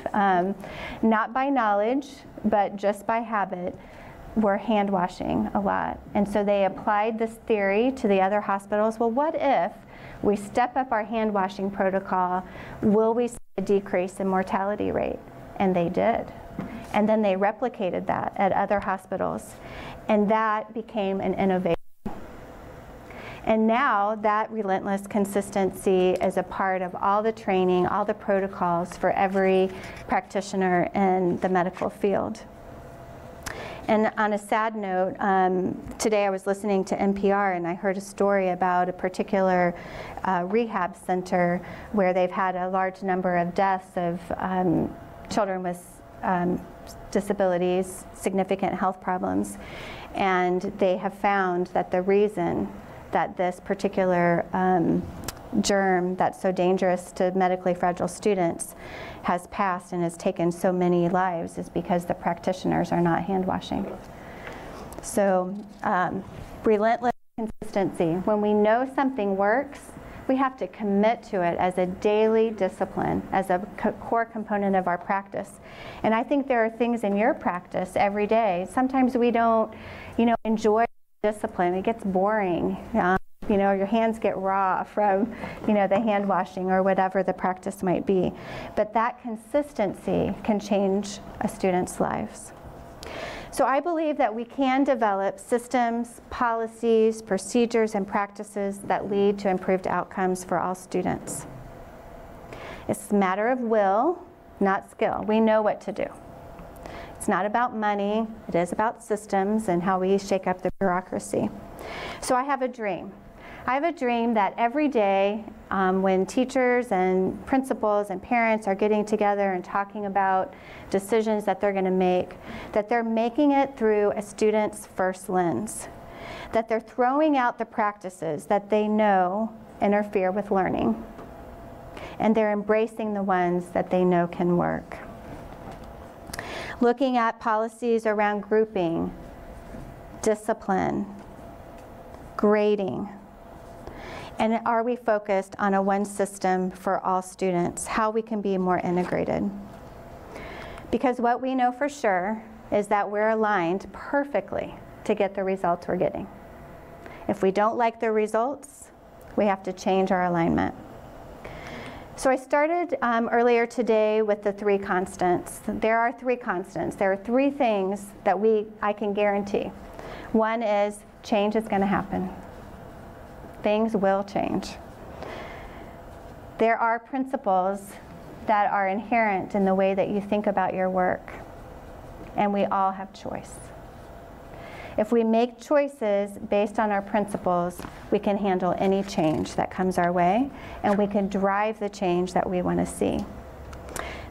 not by knowledge, but just by habit, were hand washing a lot. And so they applied this theory to the other hospitals. Well, what if we step up our hand washing protocol? Will we see a decrease in mortality rate? And they did. And then they replicated that at other hospitals. And that became an innovation. And now that relentless consistency is a part of all the training, all the protocols for every practitioner in the medical field. And on a sad note, today I was listening to NPR and I heard a story about a particular rehab center where they've had a large number of deaths of children with disabilities, significant health problems. And they have found that the reason that this particular germ that's so dangerous to medically fragile students has passed and has taken so many lives is because the practitioners are not hand washing. So relentless consistency. When we know something works, We have to commit to it as a daily discipline, as a core component of our practice. And I think there are things in your practice every day. Sometimes we don't, enjoy discipline. It gets boring. Your hands get raw from, the hand washing or whatever the practice might be. But that consistency can change a student's lives. So I believe that we can develop systems, policies, procedures, and practices that lead to improved outcomes for all students. It's a matter of will, not skill. We know what to do. It's not about money. It is about systems and how we shake up the bureaucracy. So I have a dream. I have a dream that every day when teachers and principals and parents are getting together and talking about decisions that they're going to make, that they're making it through a student's first lens, that they're throwing out the practices that they know interfere with learning, and they're embracing the ones that they know can work. Looking at policies around grouping, discipline, grading. And are we focused on a one system for all students, how we can be more integrated? Because what we know for sure is that we're aligned perfectly to get the results we're getting. If we don't like the results, we have to change our alignment. So I started earlier today with the 3 constants. There are 3 constants. There are 3 things that I can guarantee. One is change is going to happen. Things will change. There are principles that are inherent in the way that you think about your work, and we all have choice. If we make choices based on our principles, we can handle any change that comes our way, and we can drive the change that we want to see.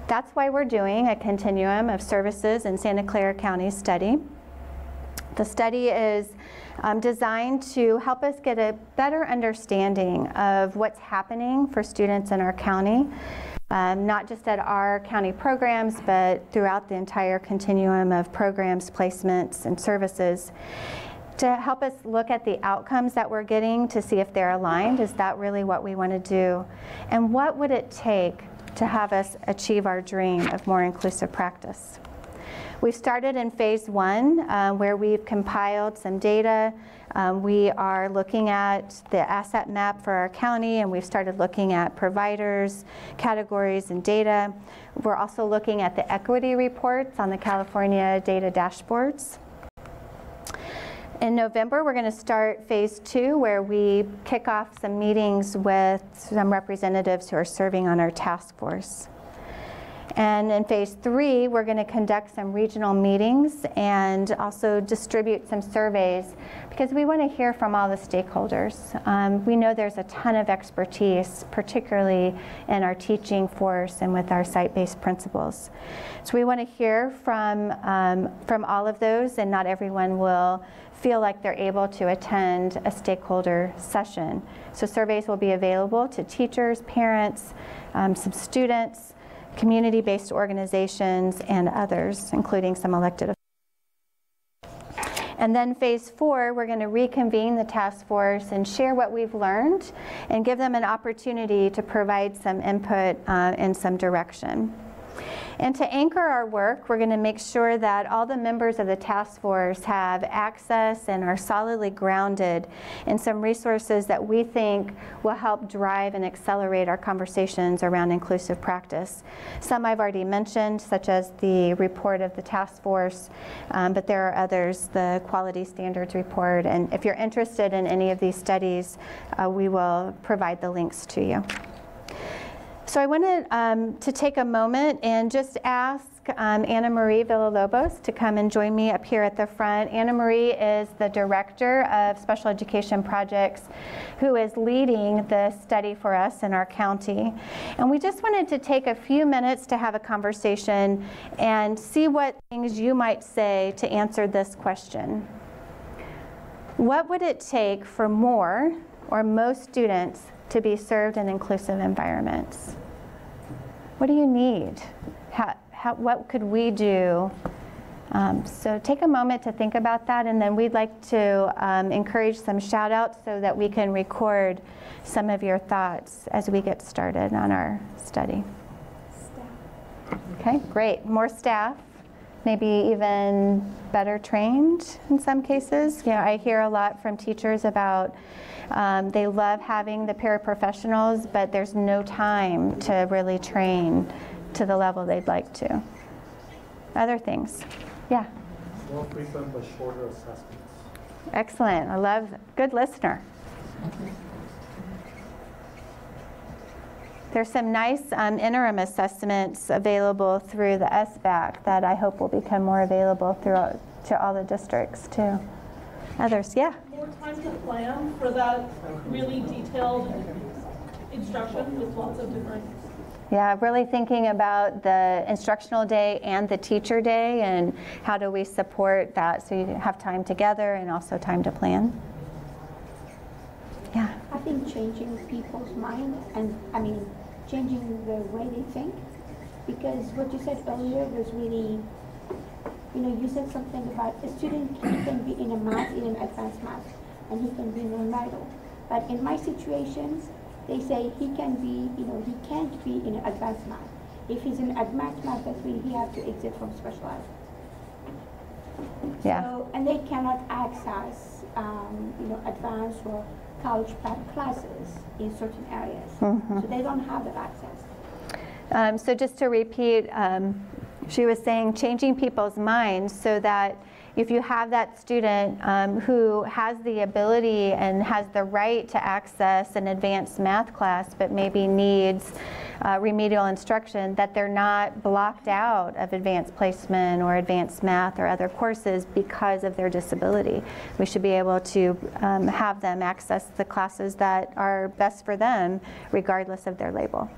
That's why we're doing a Continuum of Services in Santa Clara County study. The study is designed to help us get a better understanding of what's happening for students in our county, not just at our county programs, but throughout the entire continuum of programs, placements, and services, to help us look at the outcomes that we're getting to see if they're aligned. Is that really what we want to do? And what would it take to have us achieve our dream of more inclusive practice? We've started in phase 1 where we've compiled some data. We are looking at the asset map for our county, and we've started looking at providers, categories, and data. We're also looking at the equity reports on the California data dashboards. In November, we're going to start phase 2 where we kick off some meetings with some representatives who are serving on our task force. And in phase 3, we're going to conduct some regional meetings and also distribute some surveys because we want to hear from all the stakeholders. We know there's a ton of expertise, particularly in our teaching force and with our site-based principals. So we want to hear from all of those, and not everyone will feel like they're able to attend a stakeholder session. So surveys will be available to teachers, parents, some students, community-based organizations, and others, including some elected officials. And then phase 4, we're going to reconvene the task force and share what we've learned and give them an opportunity to provide some input and some direction. And to anchor our work, we're going to make sure that all the members of the task force have access and are solidly grounded in some resources that we think will help drive and accelerate our conversations around inclusive practice. Some I've already mentioned, such as the report of the task force, but there are others, the quality standards report. And if you're interested in any of these studies, we will provide the links to you. So I wanted to take a moment and just ask Anna Marie Villalobos to come and join me up here at the front. Anna Marie is the Director of Special Education Projects who is leading the study for us in our county. And we just wanted to take a few minutes to have a conversation and see what things you might say to answer this question. What would it take for more or most students to be served in inclusive environments? What do you need? What could we do So take a moment to think about that, and then we'd like to encourage some shout outs so that we can record some of your thoughts as we get started on our study. Staff. Okay, great. More staff, maybe even better trained in some cases. You know, I hear a lot from teachers about they love having the paraprofessionals, but there's no time to really train to the level they'd like to. Other things. Yeah? More frequent but shorter assessments. Excellent. I love, good listener. There's some nice interim assessments available through the SBAC that I hope will become more available throughout to all the districts too. Others, yeah? More time to plan for that really detailed instruction with lots of different. Yeah, really thinking about the instructional day and the teacher day and how do we support that so you have time together and also time to plan. Yeah. I think changing people's mind and, changing the way they think, because what you said earlier was really, you said something about a student, he can be in a math, in an advanced math, and he can be in remedial. But in my situations, they say he can be, he can't be in an advanced math. If he's in advanced math, that means he has to exit from special ed. Yeah. So, and they cannot access, advanced or college prep classes in certain areas. Mm-hmm. So they don't have that access. So just to repeat, she was saying changing people's minds so that if you have that student who has the ability and has the right to access an advanced math class but maybe needs remedial instruction, that they're not blocked out of advanced placement or advanced math or other courses because of their disability. We should be able to have them access the classes that are best for them regardless of their label.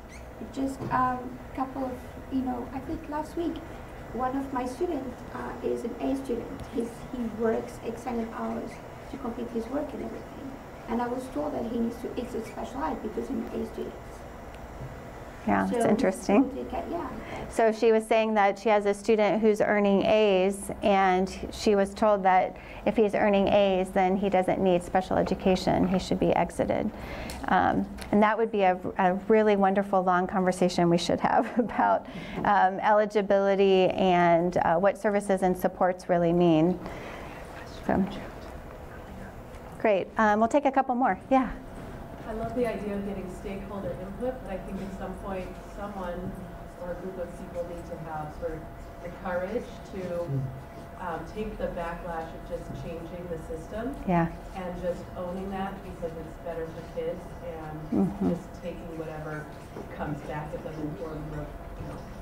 Just a couple of, I think last week, one of my students is an A student. He works extended hours to complete his work and everything. And I was told that he needs to exit special ed because he's an A student. Yeah, So it's interesting. Yeah. So she was saying that she has a student who's earning A's, and she was told that if he's earning A's, then he doesn't need special education. He should be exited. And that would be a really wonderful long conversation we should have about eligibility and what services and supports really mean. So, great. We'll take a couple more. Yeah. I love the idea of getting stakeholder input, but I think at some point someone or a group of people need to have sort of the courage to take the backlash of just changing the system and just owning that because it's better for kids and just taking whatever comes back at them in form of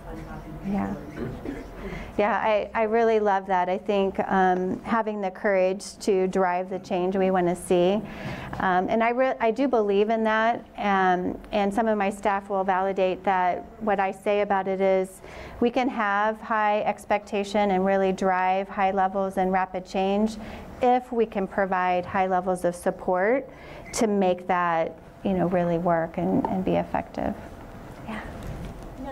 unhappy people. Yeah, I really love that. I think having the courage to drive the change we want to see. And I do believe in that, and some of my staff will validate that what I say about it is we can have high expectation and really drive high levels and rapid change if we can provide high levels of support to make that really work and be effective. Yeah.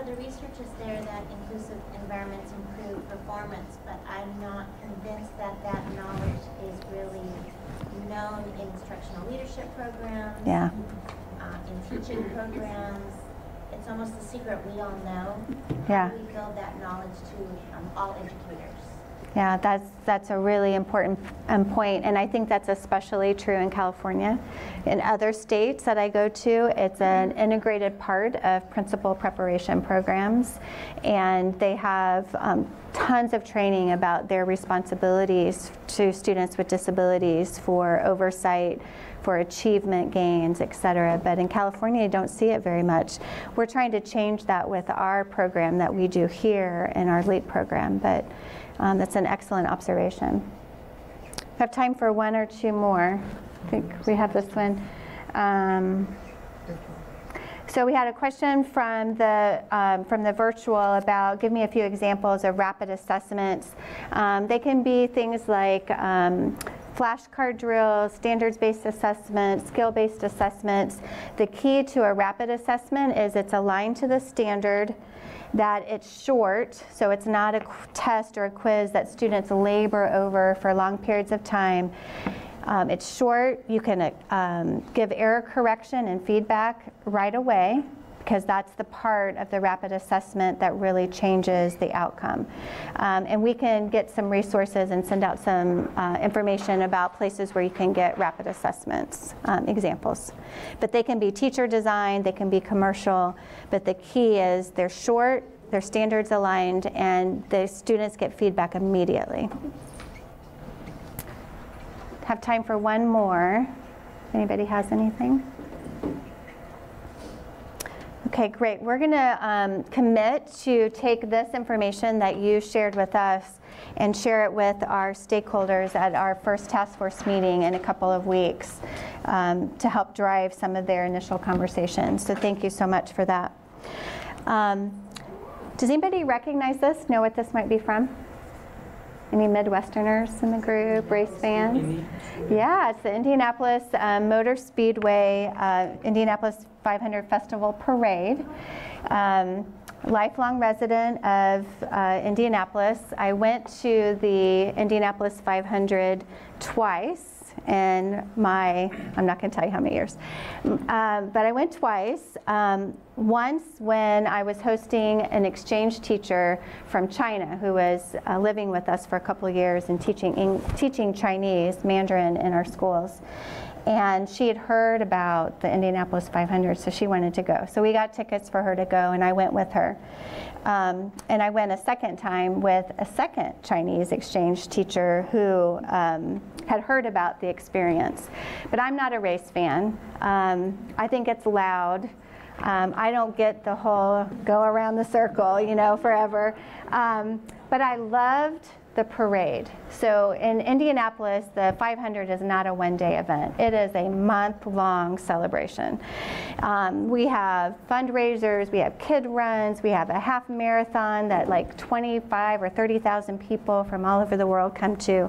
The research is there that inclusive environments improve performance, but I'm not convinced that that knowledge is really known in instructional leadership programs, in teaching programs. It's almost a secret we all know. How do we build that knowledge to all educators? Yeah, that's a really important point, and I think that's especially true in California. In other states that I go to, it's an integrated part of principal preparation programs, and they have tons of training about their responsibilities to students with disabilities for oversight, for achievement gains, et cetera. But in California, you don't see it very much. We're trying to change that with our program that we do here in our LEAP program, but that's an excellent observation. We have time for one or two more. I think we have this one. So we had a question from the virtual about, give me a few examples of rapid assessments. They can be things like flashcard drills, standards-based assessments, skill-based assessments. The key to a rapid assessment is it's aligned to the standard, that it's short, so it's not a test or a quiz that students labor over for long periods of time. It's short. You can give error correction and feedback right away, because that's the part of the rapid assessment that really changes the outcome. And we can get some resources and send out some information about places where you can get rapid assessments, examples. But they can be teacher designed, they can be commercial, but the key is they're short, they're standards aligned, and the students get feedback immediately. Have time for one more. If anybody has anything? Okay, great. We're going to commit to take this information that you shared with us and share it with our stakeholders at our first task force meeting in a couple of weeks to help drive some of their initial conversations. So thank you so much for that. Does anybody recognize this, know what this might be from? Any Midwesterners in the group, race fans? Yeah, it's the Indianapolis Motor Speedway Indianapolis 500 Festival Parade. Lifelong resident of Indianapolis. I went to the Indianapolis 500 twice in my, I'm not going to tell you how many years, but I went twice. Once when I was hosting an exchange teacher from China who was living with us for a couple of years and teaching Chinese, Mandarin in our schools. And she had heard about the Indianapolis 500, so she wanted to go. So we got tickets for her to go, and I went with her. And I went a second time with a second Chinese exchange teacher who had heard about the experience. But I'm not a race fan. I think it's loud. I don't get the whole go around the circle, you know, forever. But I loved the parade. So in Indianapolis, the 500 is not a one-day event. It is a month-long celebration. We have fundraisers, we have kid runs, we have a half marathon that like 25 or 30,000 people from all over the world come to.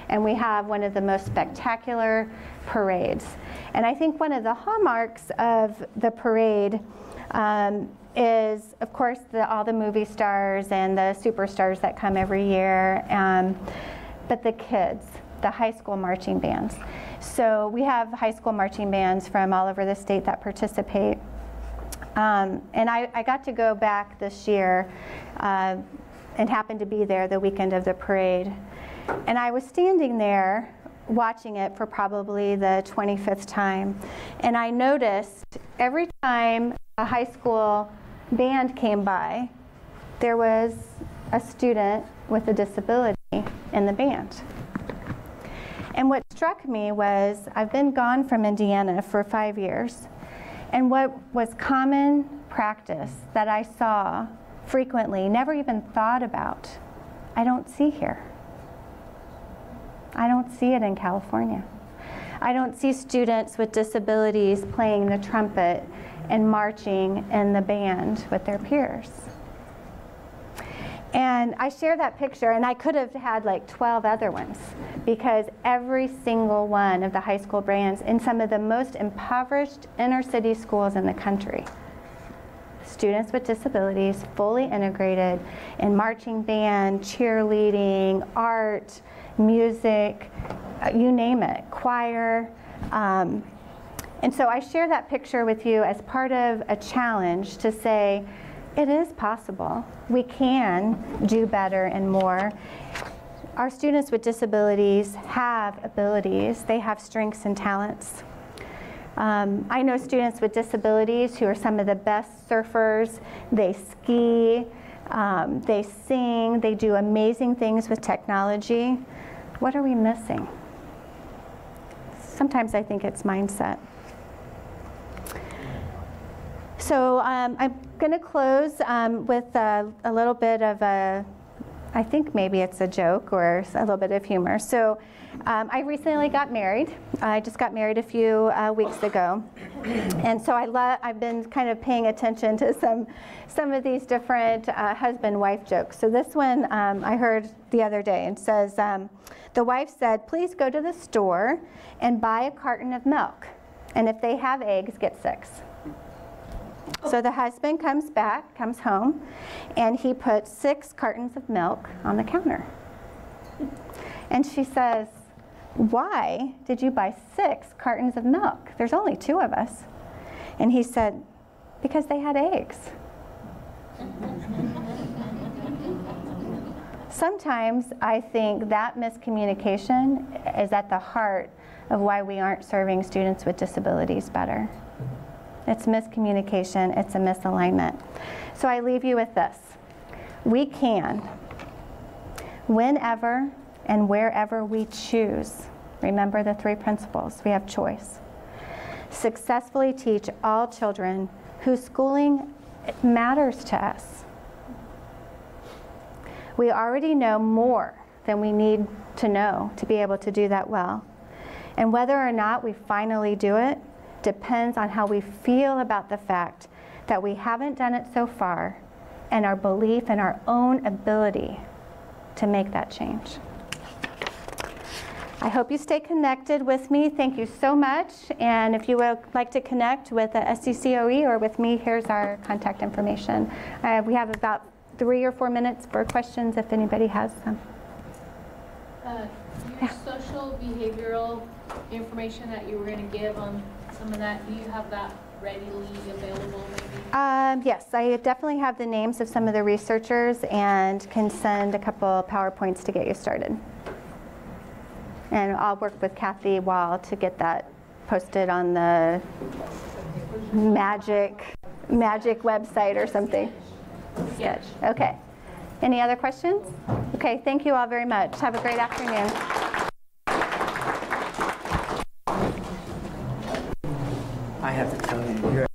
And we have one of the most spectacular parades. And I think one of the hallmarks of the parade is, of course, all the movie stars and the superstars that come every year, but the kids, the high school marching bands. So we have high school marching bands from all over the state that participate. And I got to go back this year and happened to be there the weekend of the parade. And I was standing there watching it for probably the 25th time. And I noticed every time a high school band came by, there was a student with a disability in the band. And what struck me was, I've been gone from Indiana for 5 years, and what was common practice that I saw frequently, never even thought about, I don't see here. I don't see it in California. I don't see students with disabilities playing the trumpet and marching in the band with their peers. And I share that picture, and I could have had like 12 other ones, because every single one of the high school bands in some of the most impoverished inner city schools in the country, students with disabilities fully integrated in marching band, cheerleading, art, music, you name it, choir. And so I share that picture with you as part of a challenge to say, it is possible. We can do better and more. Our students with disabilities have abilities. They have strengths and talents. I know students with disabilities who are some of the best surfers. They ski, they sing, they do amazing things with technology. What are we missing? Sometimes I think it's mindset. So I'm going to close with a little bit of a, I think maybe it's a joke or a little bit of humor. So I recently got married. I just got married a few weeks ago. And so I've been kind of paying attention to some of these different husband-wife jokes. So this one I heard the other day. It says, the wife said, please go to the store and buy a carton of milk. And if they have eggs, get 6. So the husband comes home, and he puts 6 cartons of milk on the counter. And she says, "Why did you buy 6 cartons of milk? There's only 2 of us." And he said, "Because they had eggs." Sometimes I think that miscommunication is at the heart of why we aren't serving students with disabilities better. It's miscommunication, it's a misalignment. So I leave you with this. We can, whenever and wherever we choose, remember the 3 principles, we have choice, successfully teach all children whose schooling matters to us. We already know more than we need to know to be able to do that well. And whether or not we finally do it depends on how we feel about the fact that we haven't done it so far and our belief in our own ability to make that change. I hope you stay connected with me. Thank you so much. And if you would like to connect with the SCCOE or with me, here's our contact information. We have about 3 or 4 minutes for questions if anybody has some. Your social behavioral information that you were going to give on some of that, do you have that readily available maybe? Yes, I definitely have the names of some of the researchers and can send a couple PowerPoints to get you started. And I'll work with Kathy Wall to get that posted on the magic website or something. Sketch. Okay. Any other questions? Okay, thank you all very much. Have a great afternoon. I have to tell you,